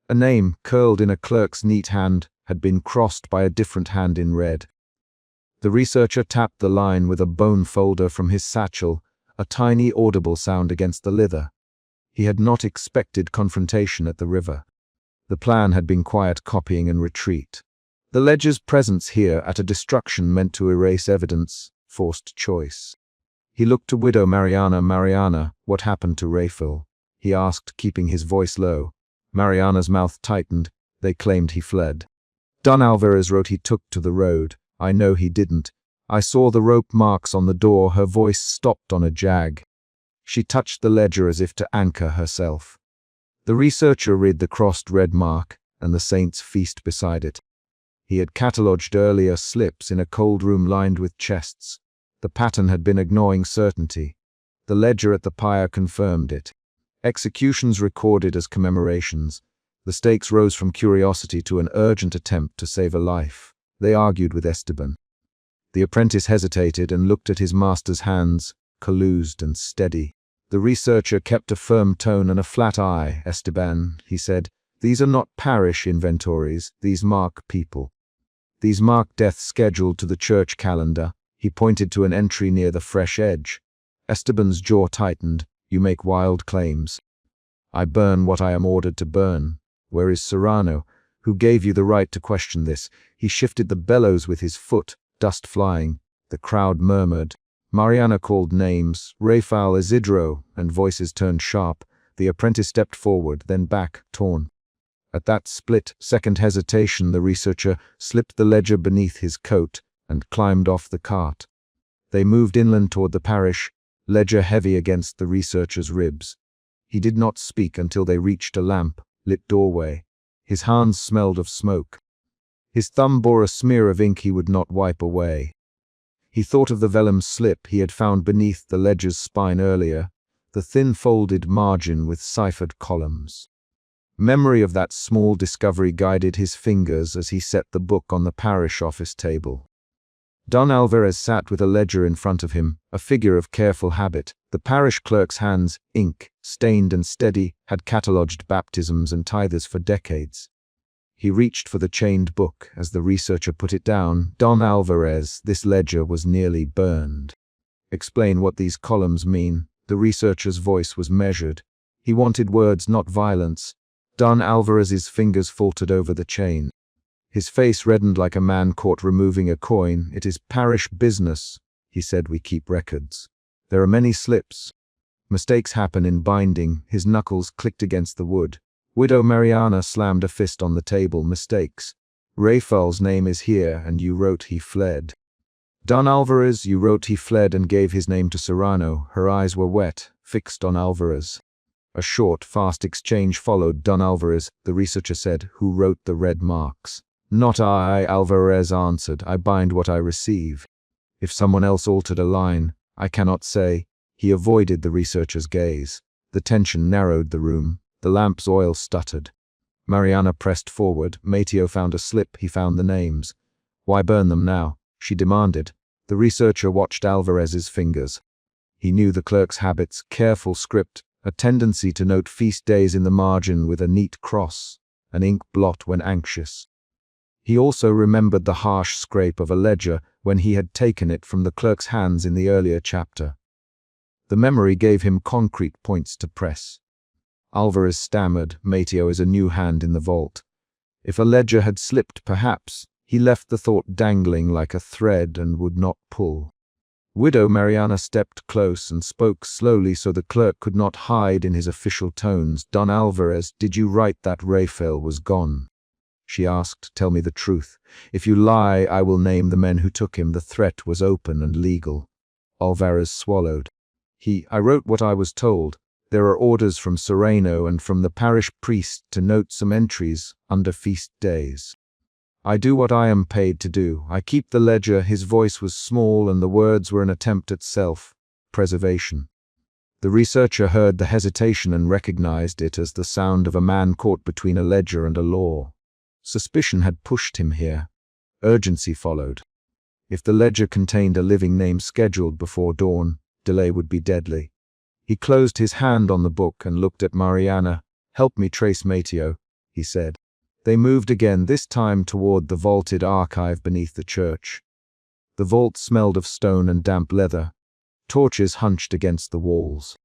[SPEAKER 1] A name, curled in a clerk's neat hand, had been crossed by a different hand in red. The researcher tapped the line with a bone folder from his satchel, a tiny audible sound against the leather. He had not expected confrontation at the river. The plan had been quiet copying and retreat. The ledger's presence here at a destruction meant to erase evidence, forced choice. He looked to Widow Mariana. "Mariana, what happened to Raphael?" he asked, keeping his voice low. Mariana's mouth tightened. "They claimed he fled." Don Alvarez wrote he took to the road. I know he didn't. I saw the rope marks on the door. Her voice stopped on a jag. She touched the ledger as if to anchor herself. The researcher read the crossed red mark and the saint's feast beside it. He had catalogued earlier slips in a cold room lined with chests. The pattern had been ignoring certainty. The ledger at the pyre confirmed it. Executions recorded as commemorations. The stakes rose from curiosity to an urgent attempt to save a life. They argued with Esteban. The apprentice hesitated and looked at his master's hands, collused and steady. The researcher kept a firm tone and a flat eye. Esteban, he said, these are not parish inventories, these mark people. These mark deaths scheduled to the church calendar. He pointed to an entry near the fresh edge. Esteban's jaw tightened. You make wild claims. I burn what I am ordered to burn. Where is Serrano? Who gave you the right to question this? He shifted the bellows with his foot, dust flying. The crowd murmured. Mariana called names, Rafael, Isidro, and voices turned sharp. The apprentice stepped forward, then back, torn. At that split-second hesitation, the researcher slipped the ledger beneath his coat and climbed off the cart. They moved inland toward the parish, ledger heavy against the researcher's ribs. He did not speak until they reached a lamp-lit doorway. His hands smelled of smoke. His thumb bore a smear of ink he would not wipe away. He thought of the vellum slip he had found beneath the ledger's spine earlier, the thin folded margin with ciphered columns. Memory of that small discovery guided his fingers as he set the book on the parish office table. Don Alvarez sat with a ledger in front of him, a figure of careful habit. The parish clerk's hands, ink, stained and steady, had catalogued baptisms and tithers for decades. He reached for the chained book as the researcher put it down. Don Alvarez, this ledger was nearly burned. Explain what these columns mean. The researcher's voice was measured. He wanted words, not violence. Don Alvarez's fingers faltered over the chain. His face reddened like a man caught removing a coin. It is parish business, he said. We keep records. There are many slips. Mistakes happen in binding. His knuckles clicked against the wood. Widow Mariana slammed a fist on the table. Mistakes. Rafael's name is here, and you wrote he fled. Don Alvarez, you wrote he fled and gave his name to Serrano. Her eyes were wet, fixed on Alvarez. A short, fast exchange followed. Don Alvarez, the researcher said, who wrote the red marks? Not I, Alvarez answered. I bind what I receive. If someone else altered a line, I cannot say. He avoided the researcher's gaze. The tension narrowed the room. The lamp's oil stuttered. Mariana pressed forward. Mateo found a slip. He found the names. Why burn them now? She demanded. The researcher watched Alvarez's fingers. He knew the clerk's habits, careful script, a tendency to note feast days in the margin with a neat cross, an ink blot when anxious. He also remembered the harsh scrape of a ledger when he had taken it from the clerk's hands in the earlier chapter. The memory gave him concrete points to press. Alvarez stammered. Mateo is a new hand in the vault. If a ledger had slipped, perhaps, he left the thought dangling like a thread and would not pull. Widow Mariana stepped close and spoke slowly so the clerk could not hide in his official tones. Don Alvarez, did you write that Rafael was gone? She asked. Tell me the truth. If you lie, I will name the men who took him. The threat was open and legal. Alvarez swallowed. I wrote what I was told. There are orders from Serrano and from the parish priest to note some entries under feast days. I do what I am paid to do. I keep the ledger. His voice was small and the words were an attempt at self-preservation. The researcher heard the hesitation and recognized it as the sound of a man caught between a ledger and a law. Suspicion had pushed him here. Urgency followed. If the ledger contained a living name scheduled before dawn, delay would be deadly. He closed his hand on the book and looked at Mariana. Help me trace Mateo, he said. They moved again, this time toward the vaulted archive beneath the church. The vault smelled of stone and damp leather. Torches hunched against the walls.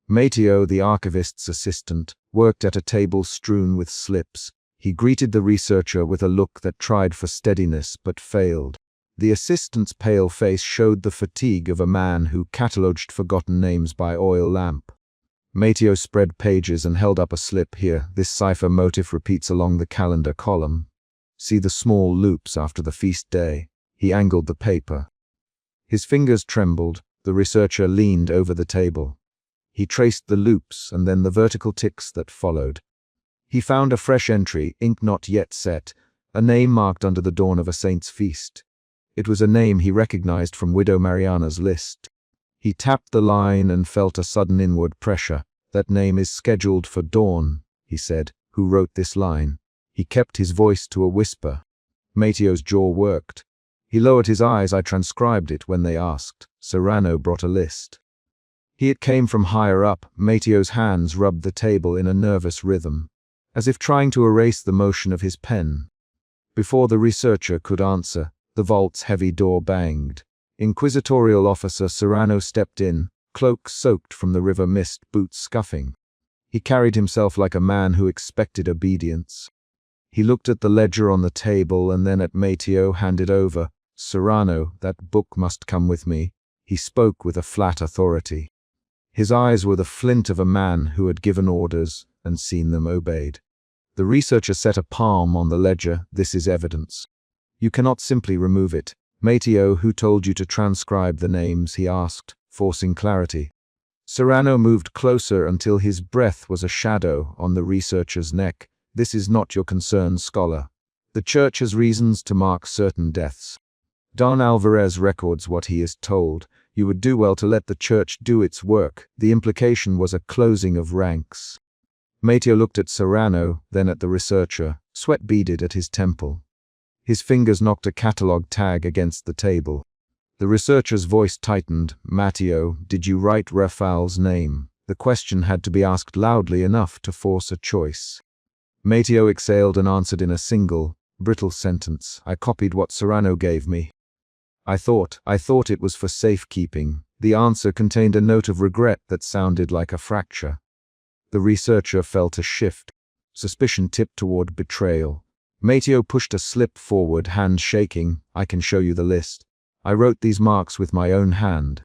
[SPEAKER 1] Mateo, the archivist's assistant, worked at a table strewn with slips. He greeted the researcher with a look that tried for steadiness but failed. The assistant's pale face showed the fatigue of a man who catalogued forgotten names by oil lamp. Mateo spread pages and held up a slip. Here, this cipher motif repeats along the calendar column. See the small loops after the feast day. He angled the paper. His fingers trembled. The researcher leaned over the table. He traced the loops and then the vertical ticks that followed. He found a fresh entry, ink not yet set, a name marked under the dawn of a saint's feast. It was a name he recognized from Widow Mariana's list. He tapped the line and felt a sudden inward pressure. That name is scheduled for dawn, he said. Who wrote this line? He kept his voice to a whisper. Matteo's jaw worked. He lowered his eyes. I transcribed it when they asked. Serrano brought a list. It came from higher up. Matteo's hands rubbed the table in a nervous rhythm, as if trying to erase the motion of his pen. Before the researcher could answer, the vault's heavy door banged. Inquisitorial Officer Serrano stepped in, cloak soaked from the river mist, boots scuffing. He carried himself like a man who expected obedience. He looked at the ledger on the table and then at Matteo. Handed over. Serrano, that book must come with me. He spoke with a flat authority. His eyes were the flint of a man who had given orders and seen them obeyed. The researcher set a palm on the ledger. This is evidence. You cannot simply remove it. Matteo, who told you to transcribe the names? He asked, forcing clarity. Serrano moved closer until his breath was a shadow on the researcher's neck. This is not your concern, scholar. The church has reasons to mark certain deaths. Don Alvarez records what he is told. You would do well to let the church do its work. The implication was a closing of ranks. Matteo looked at Serrano, then at the researcher. Sweat beaded at his temple. His fingers knocked a catalogue tag against the table. The researcher's voice tightened. Matteo, did you write Rafael's name? The question had to be asked loudly enough to force a choice. Matteo exhaled and answered in a single, brittle sentence. I copied what Serrano gave me. I thought it was for safekeeping. The answer contained a note of regret that sounded like a fracture. The researcher felt a shift. Suspicion tipped toward betrayal. Matteo pushed a slip forward, hand shaking. I can show you the list. I wrote these marks with my own hand.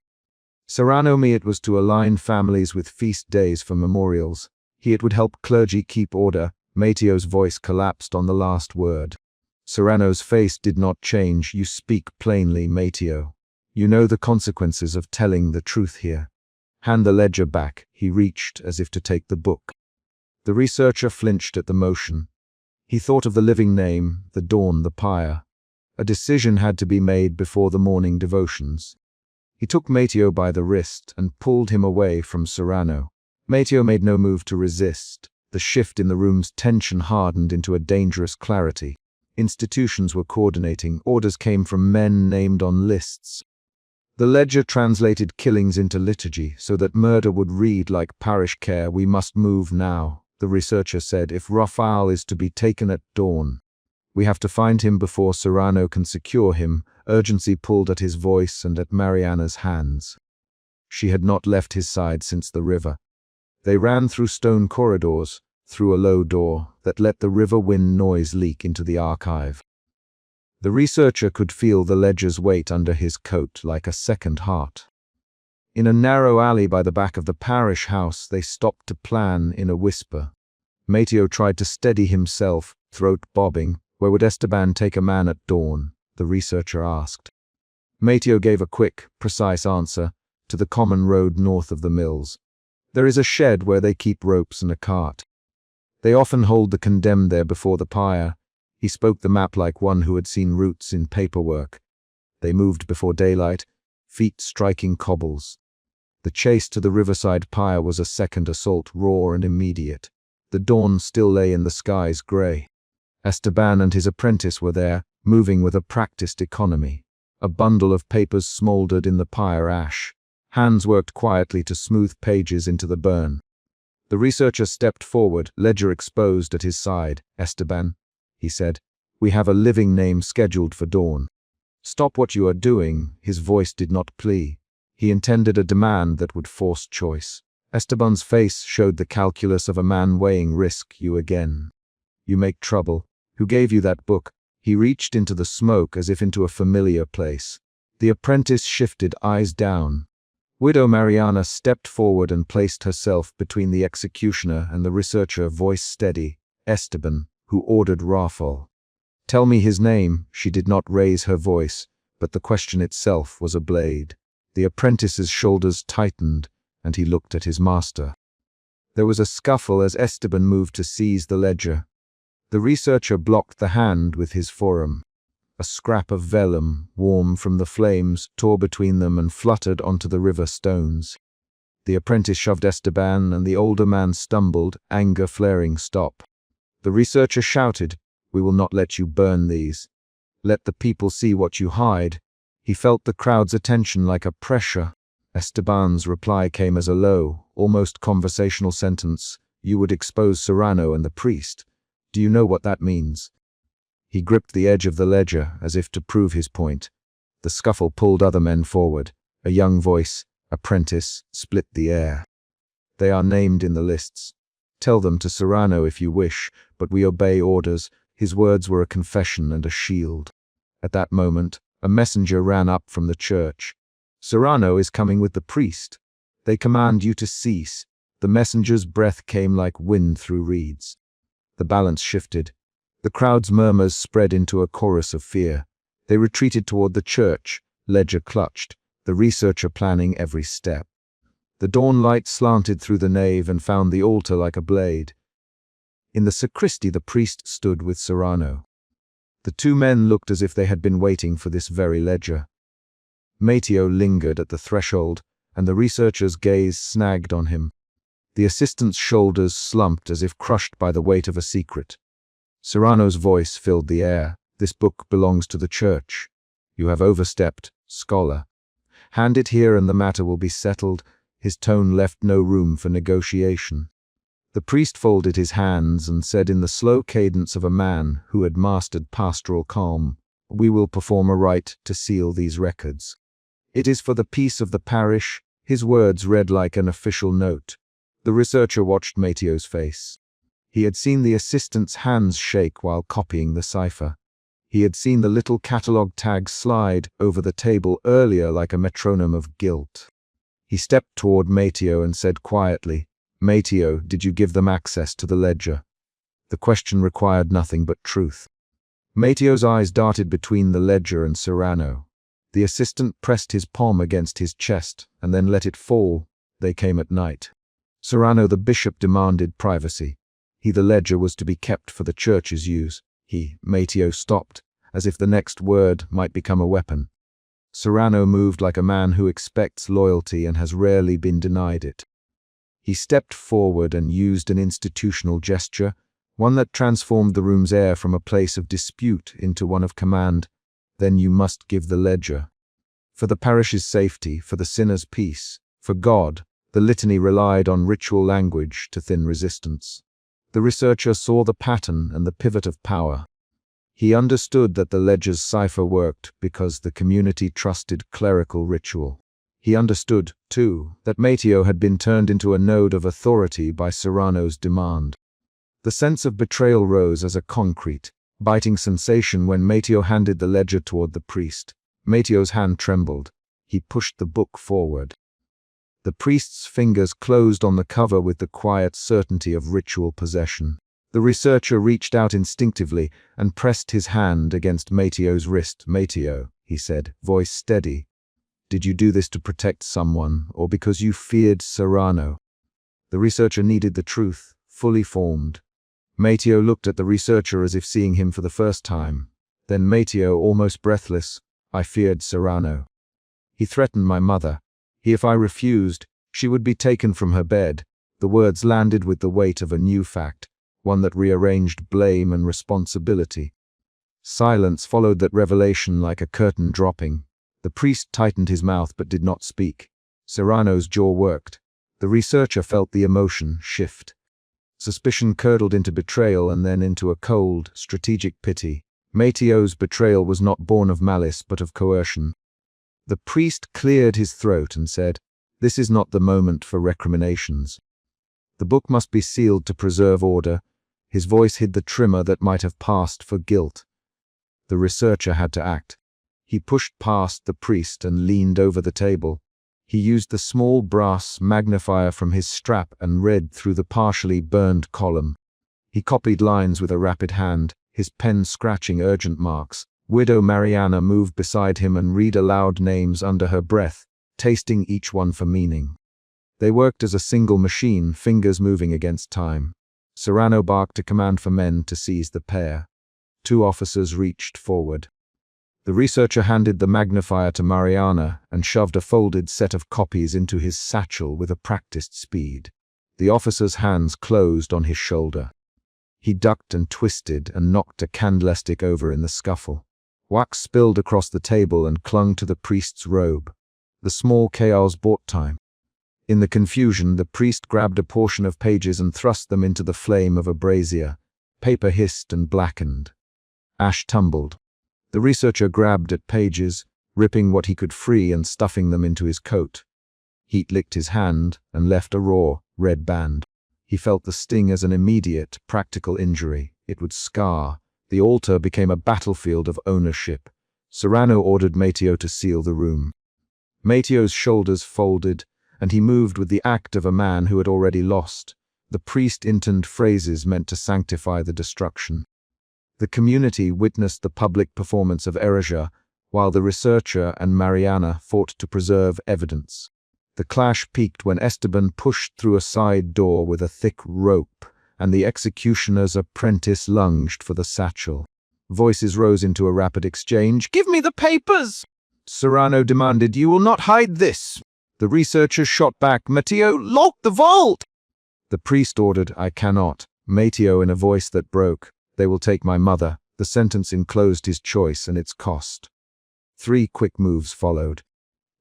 [SPEAKER 1] Serrano me it was to align families with feast days for memorials. It would help clergy keep order. Matteo's voice collapsed on the last word. Serrano's face did not change. You speak plainly, Matteo. You know the consequences of telling the truth here. Hand the ledger back. He reached as if to take the book. The researcher flinched at the motion. He thought of the living name, the dawn, the pyre. A decision had to be made before the morning devotions. He took Matteo by the wrist and pulled him away from Serrano. Matteo made no move to resist. The shift in the room's tension hardened into a dangerous clarity. Institutions were coordinating. Orders came from men named on lists. The ledger translated killings into liturgy so that murder would read like parish care. We must move now, the researcher said. If Rafael is to be taken at dawn, we have to find him before Serrano can secure him. Urgency pulled at his voice and at Mariana's hands. She had not left his side since the river. They ran through stone corridors, through a low door that let the river wind noise leak into the archive. The researcher could feel the ledger's weight under his coat like a second heart. In a narrow alley by the back of the parish house, they stopped to plan in a whisper. Matteo tried to steady himself, throat bobbing. Where would Esteban take a man at dawn? The researcher asked. Matteo gave a quick, precise answer. To the common road north of the mills. There is a shed where they keep ropes and a cart. They often hold the condemned there before the pyre. He spoke the map like one who had seen routes in paperwork. They moved before daylight, feet striking cobbles. The chase to the riverside pyre was a second assault, raw and immediate. The dawn still lay in the skies grey. Esteban and his apprentice were there, moving with a practiced economy. A bundle of papers smouldered in the pyre ash. Hands worked quietly to smooth pages into the burn. The researcher stepped forward, ledger exposed at his side. Esteban, he said, we have a living name scheduled for dawn. Stop what you are doing. His voice did not plea. He intended a demand that would force choice. Esteban's face showed the calculus of a man weighing risk. You again. You make trouble. Who gave you that book? He reached into the smoke as if into a familiar place. The apprentice shifted, eyes down. Widow Mariana stepped forward and placed herself between the executioner and the researcher, voice steady. Esteban, who ordered Rafael. "Tell me his name." She did not raise her voice, but the question itself was a blade. The apprentice's shoulders tightened, and he looked at his master. There was a scuffle as Esteban moved to seize the ledger. The researcher blocked the hand with his forearm. A scrap of vellum, warm from the flames, tore between them and fluttered onto the river stones. The apprentice shoved Esteban, and the older man stumbled, anger flaring. "Stop." The researcher shouted, "We will not let you burn these. Let the people see what you hide." He felt the crowd's attention like a pressure. Esteban's reply came as a low, almost conversational sentence. "You would expose Serrano and the priest. Do you know what that means?" He gripped the edge of the ledger as if to prove his point. The scuffle pulled other men forward. A young voice, "Apprentice," split the air. "They are named in the lists. Tell them to Serrano if you wish, but we obey orders." His words were a confession and a shield. At that moment, a messenger ran up from the church. "Serrano is coming with the priest. They command you to cease." The messenger's breath came like wind through reeds. The balance shifted. The crowd's murmurs spread into a chorus of fear. They retreated toward the church, ledger clutched, the researcher planning every step. The dawn light slanted through the nave and found the altar like a blade. In the sacristy, the priest stood with Serrano. The two men looked as if they had been waiting for this very ledger. Mateo lingered at the threshold, and the researcher's gaze snagged on him. The assistant's shoulders slumped as if crushed by the weight of a secret. Serrano's voice filled the air. "This book belongs to the church. You have overstepped, scholar. Hand it here and the matter will be settled." His tone left no room for negotiation. The priest folded his hands and said in the slow cadence of a man who had mastered pastoral calm, "We will perform a rite to seal these records. It is for the peace of the parish." His words read like an official note. The researcher watched Mateo's face. He had seen the assistant's hands shake while copying the cipher. He had seen the little catalogue tag slide over the table earlier like a metronome of guilt. He stepped toward Mateo and said quietly, "Mateo, did you give them access to the ledger?" The question required nothing but truth. Mateo's eyes darted between the ledger and Serrano. The assistant pressed his palm against his chest and then let it fall. They came at night. Serrano the bishop demanded privacy. The ledger was to be kept for the church's use. Mateo stopped, as if the next word might become a weapon. Serrano moved like a man who expects loyalty and has rarely been denied it. He stepped forward and used an institutional gesture, one that transformed the room's air from a place of dispute into one of command. "Then you must give the ledger. For the parish's safety, for the sinner's peace, for God." The litany relied on ritual language to thin resistance. The researcher saw the pattern and the pivot of power. He understood that the ledger's cipher worked because the community trusted clerical ritual. He understood, too, that Mateo had been turned into a node of authority by Serrano's demand. The sense of betrayal rose as a concrete, biting sensation when Mateo handed the ledger toward the priest. Mateo's hand trembled. He pushed the book forward. The priest's fingers closed on the cover with the quiet certainty of ritual possession. The researcher reached out instinctively and pressed his hand against Mateo's wrist. "Mateo," he said, voice steady, "did you do this to protect someone, or because you feared Serrano?" The researcher needed the truth, fully formed. Mateo looked at the researcher as if seeing him for the first time. Then Mateo, almost breathless, "I feared Serrano. He threatened my mother. If I refused, she would be taken from her bed." The words landed with the weight of a new fact, one that rearranged blame and responsibility. Silence followed that revelation like a curtain dropping. The priest tightened his mouth but did not speak. Serrano's jaw worked. The researcher felt the emotion shift. Suspicion curdled into betrayal and then into a cold, strategic pity. Mateo's betrayal was not born of malice but of coercion. The priest cleared his throat and said, "This is not the moment for recriminations. The book must be sealed to preserve order." His voice hid the tremor that might have passed for guilt. The researcher had to act. He pushed past the priest and leaned over the table. He used the small brass magnifier from his strap and read through the partially burned column. He copied lines with a rapid hand, his pen scratching urgent marks. Widow Mariana moved beside him and read aloud names under her breath, tasting each one for meaning. They worked as a single machine, fingers moving against time. Serrano barked a command for men to seize the pair. 2 officers reached forward. The researcher handed the magnifier to Mariana and shoved a folded set of copies into his satchel with a practiced speed. The officer's hands closed on his shoulder. He ducked and twisted and knocked a candlestick over in the scuffle. Wax spilled across the table and clung to the priest's robe. The small chaos bought time. In the confusion, the priest grabbed a portion of pages and thrust them into the flame of a brazier. Paper hissed and blackened. Ash tumbled. The researcher grabbed at pages, ripping what he could free and stuffing them into his coat. Heat licked his hand and left a raw, red band. He felt the sting as an immediate, practical injury. It would scar. The altar became a battlefield of ownership. Serrano ordered Mateo to seal the room. Mateo's shoulders folded, and he moved with the act of a man who had already lost. The priest intoned phrases meant to sanctify the destruction. The community witnessed the public performance of Erija, while the researcher and Mariana fought to preserve evidence. The clash peaked when Esteban pushed through a side door with a thick rope, and the executioner's apprentice lunged for the satchel. Voices rose into a rapid exchange. "Give me the papers!" Serrano demanded. "You will not hide this!" The researcher shot back. "Mateo, lock the vault!" The priest ordered. "I cannot." Mateo in a voice that broke. "They will take my mother." The sentence enclosed his choice and its cost. 3 quick moves followed.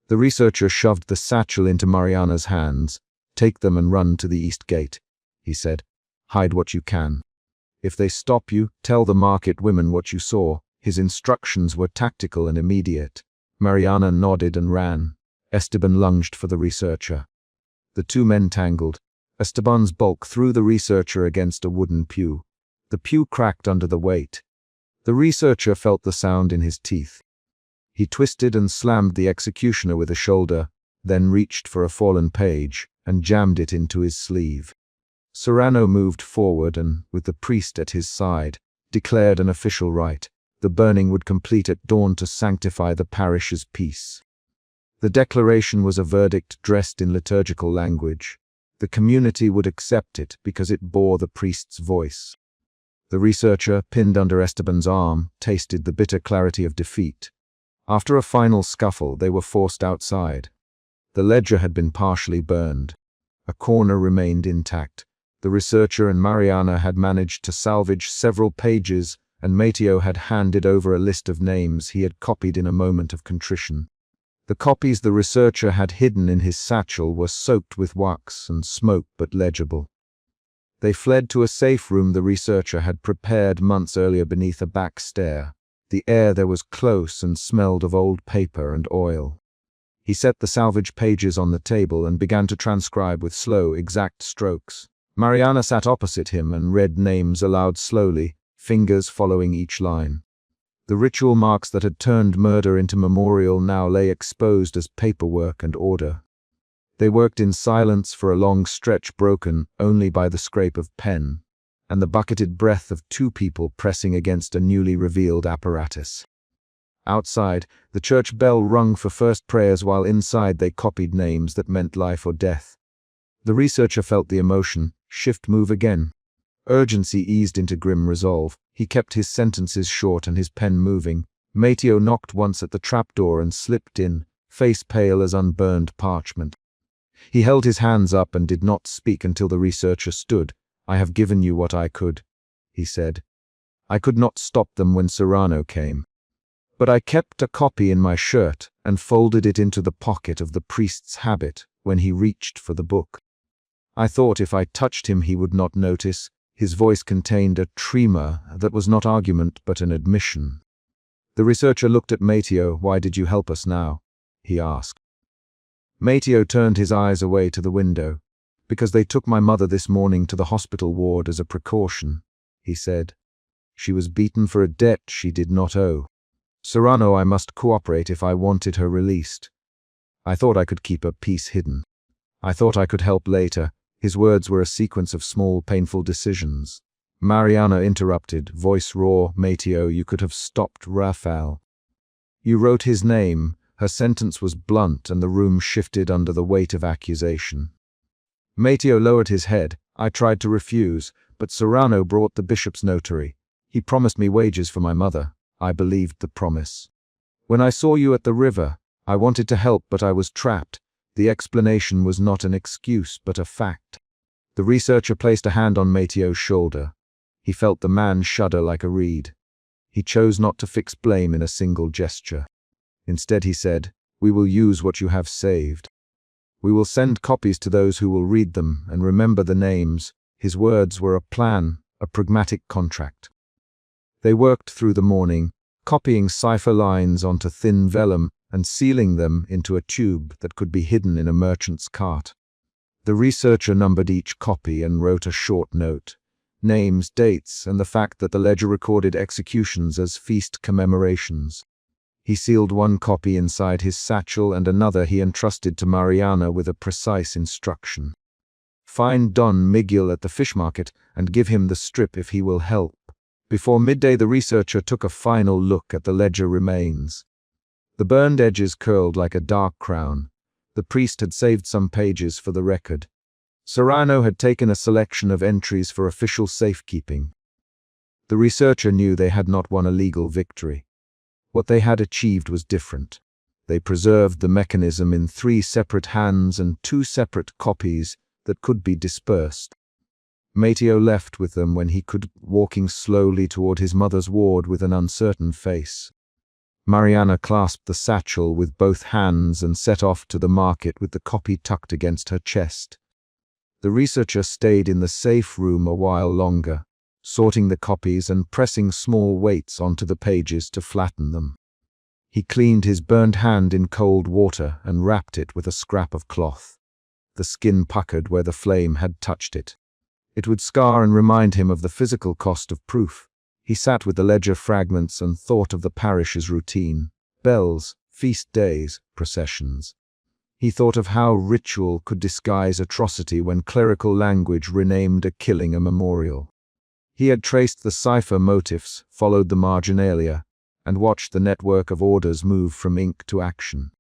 [SPEAKER 1] The researcher shoved the satchel into Mariana's hands. "Take them and run to the east gate," he said. "Hide what you can. If they stop you, tell the market women what you saw." His instructions were tactical and immediate. Mariana nodded and ran. Esteban lunged for the researcher. The 2 men tangled. Esteban's bulk threw the researcher against a wooden pew. The pew cracked under the weight. The researcher felt the sound in his teeth. He twisted and slammed the executioner with a shoulder, then reached for a fallen page and jammed it into his sleeve. Serrano moved forward and, with the priest at his side, declared an official rite. The burning would complete at dawn to sanctify the parish's peace. The declaration was a verdict dressed in liturgical language. The community would accept it because it bore the priest's voice. The researcher, pinned under Esteban's arm, tasted the bitter clarity of defeat. After a final scuffle, they were forced outside. The ledger had been partially burned. A corner remained intact. The researcher and Mariana had managed to salvage several pages, and Mateo had handed over a list of names he had copied in a moment of contrition. The copies the researcher had hidden in his satchel were soaked with wax and smoke but legible. They fled to a safe room the researcher had prepared months earlier beneath a back stair. The air there was close and smelled of old paper and oil. He set the salvaged pages on the table and began to transcribe with slow, exact strokes. Mariana sat opposite him and read names aloud slowly, fingers following each line. The ritual marks that had turned murder into memorial now lay exposed as paperwork and order. They worked in silence for a long stretch, broken only by the scrape of pen and the bucketed breath of 2 people pressing against a newly revealed apparatus. Outside, the church bell rung for first prayers, while inside they copied names that meant life or death. The researcher felt the emotion. Shift move again. Urgency eased into grim resolve. He kept his sentences short and his pen moving. Mateo knocked once at the trapdoor and slipped in, face pale as unburned parchment. He held his hands up and did not speak until the researcher stood. "I have given you what I could," he said. "I could not stop them when Serrano came. But I kept a copy in my shirt and folded it into the pocket of the priest's habit when he reached for the book. I thought if I touched him he would not notice." His voice contained a tremor that was not argument but an admission. The researcher looked at Mateo. "Why did you help us now?" he asked. Mateo turned his eyes away to the window. "Because they took my mother this morning to the hospital ward as a precaution," he said. "She was beaten for a debt she did not owe. Serrano, I must cooperate if I wanted her released. I thought I could keep her peace hidden. I thought I could help later." His words were a sequence of small, painful decisions. Mariana interrupted, voice raw. Mateo, you could have stopped Raphael. You wrote his name. Her sentence was blunt, and the room shifted under the weight of accusation. Mateo lowered his head. I tried to refuse, but Serrano brought the bishop's notary. He promised me wages for my mother. I believed the promise. When I saw you at the river, I wanted to help, but I was trapped. The explanation was not an excuse, but a fact. The researcher placed a hand on Mateo's shoulder. He felt the man shudder like a reed. He chose not to fix blame in a single gesture. Instead he said, "We will use what you have saved. We will send copies to those who will read them and remember the names." His words were a plan, a pragmatic contract. They worked through the morning, copying cipher lines onto thin vellum and sealing them into a tube that could be hidden in a merchant's cart. The researcher numbered each copy and wrote a short note. Names, dates, and the fact that the ledger recorded executions as feast commemorations. He sealed one copy inside his satchel, and another he entrusted to Mariana with a precise instruction. Find Don Miguel at the fish market and give him the strip if he will help. Before midday, the researcher took a final look at the ledger remains. The burned edges curled like a dark crown. The priest had saved some pages for the record. Serrano had taken a selection of entries for official safekeeping. The researcher knew they had not won a legal victory. What they had achieved was different. They preserved the mechanism in 3 separate hands and 2 separate copies that could be dispersed. Mateo left with them when he could, walking slowly toward his mother's ward with an uncertain face. Mariana clasped the satchel with both hands and set off to the market with the copy tucked against her chest. The researcher stayed in the safe room a while longer, sorting the copies and pressing small weights onto the pages to flatten them. He cleaned his burned hand in cold water and wrapped it with a scrap of cloth. The skin puckered where the flame had touched it. It would scar and remind him of the physical cost of proof. He sat with the ledger fragments and thought of the parish's routine: bells, feast days, processions. He thought of how ritual could disguise atrocity when clerical language renamed a killing a memorial. He had traced the cipher motifs, followed the marginalia, and watched the network of orders move from ink to action.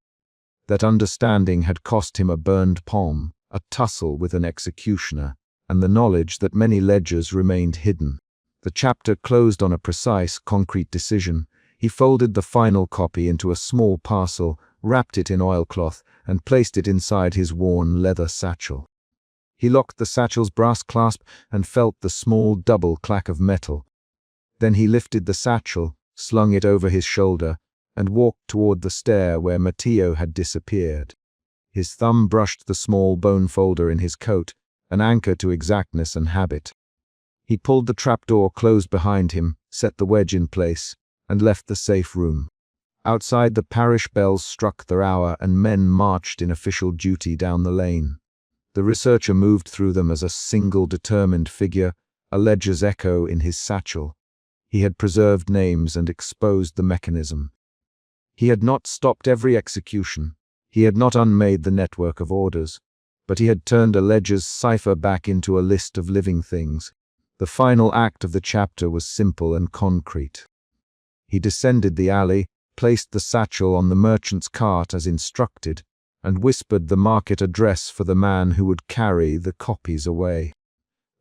[SPEAKER 1] That understanding had cost him a burned palm, a tussle with an executioner, and the knowledge that many ledgers remained hidden. The chapter closed on a precise, concrete decision. He folded the final copy into a small parcel, wrapped it in oilcloth, and placed it inside his worn leather satchel. He locked the satchel's brass clasp and felt the small double clack of metal. Then he lifted the satchel, slung it over his shoulder, and walked toward the stair where Mateo had disappeared. His thumb brushed the small bone folder in his coat, an anchor to exactness and habit. He pulled the trapdoor closed behind him, set the wedge in place, and left the safe room. Outside, the parish bells struck their hour and men marched in official duty down the lane. The researcher moved through them as a single determined figure, a ledger's echo in his satchel. He had preserved names and exposed the mechanism. He had not stopped every execution. He had not unmade the network of orders. But he had turned a ledger's cipher back into a list of living things. The final act of the chapter was simple and concrete. He descended the alley, placed the satchel on the merchant's cart as instructed, and whispered the market address for the man who would carry the copies away.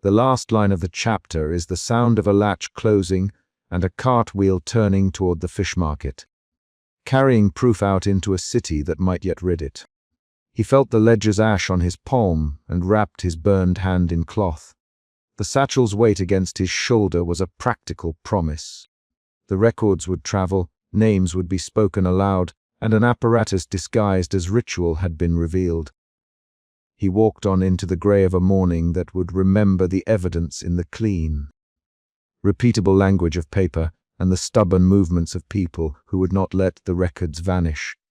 [SPEAKER 1] The last line of the chapter is the sound of a latch closing and a cartwheel turning toward the fish market, carrying proof out into a city that might yet rid it. He felt the ledger's ash on his palm and wrapped his burned hand in cloth. The satchel's weight against his shoulder was a practical promise. The records would travel, names would be spoken aloud, and an apparatus disguised as ritual had been revealed. He walked on into the grey of a morning that would remember the evidence in the clean, repeatable language of paper and the stubborn movements of people who would not let the records vanish.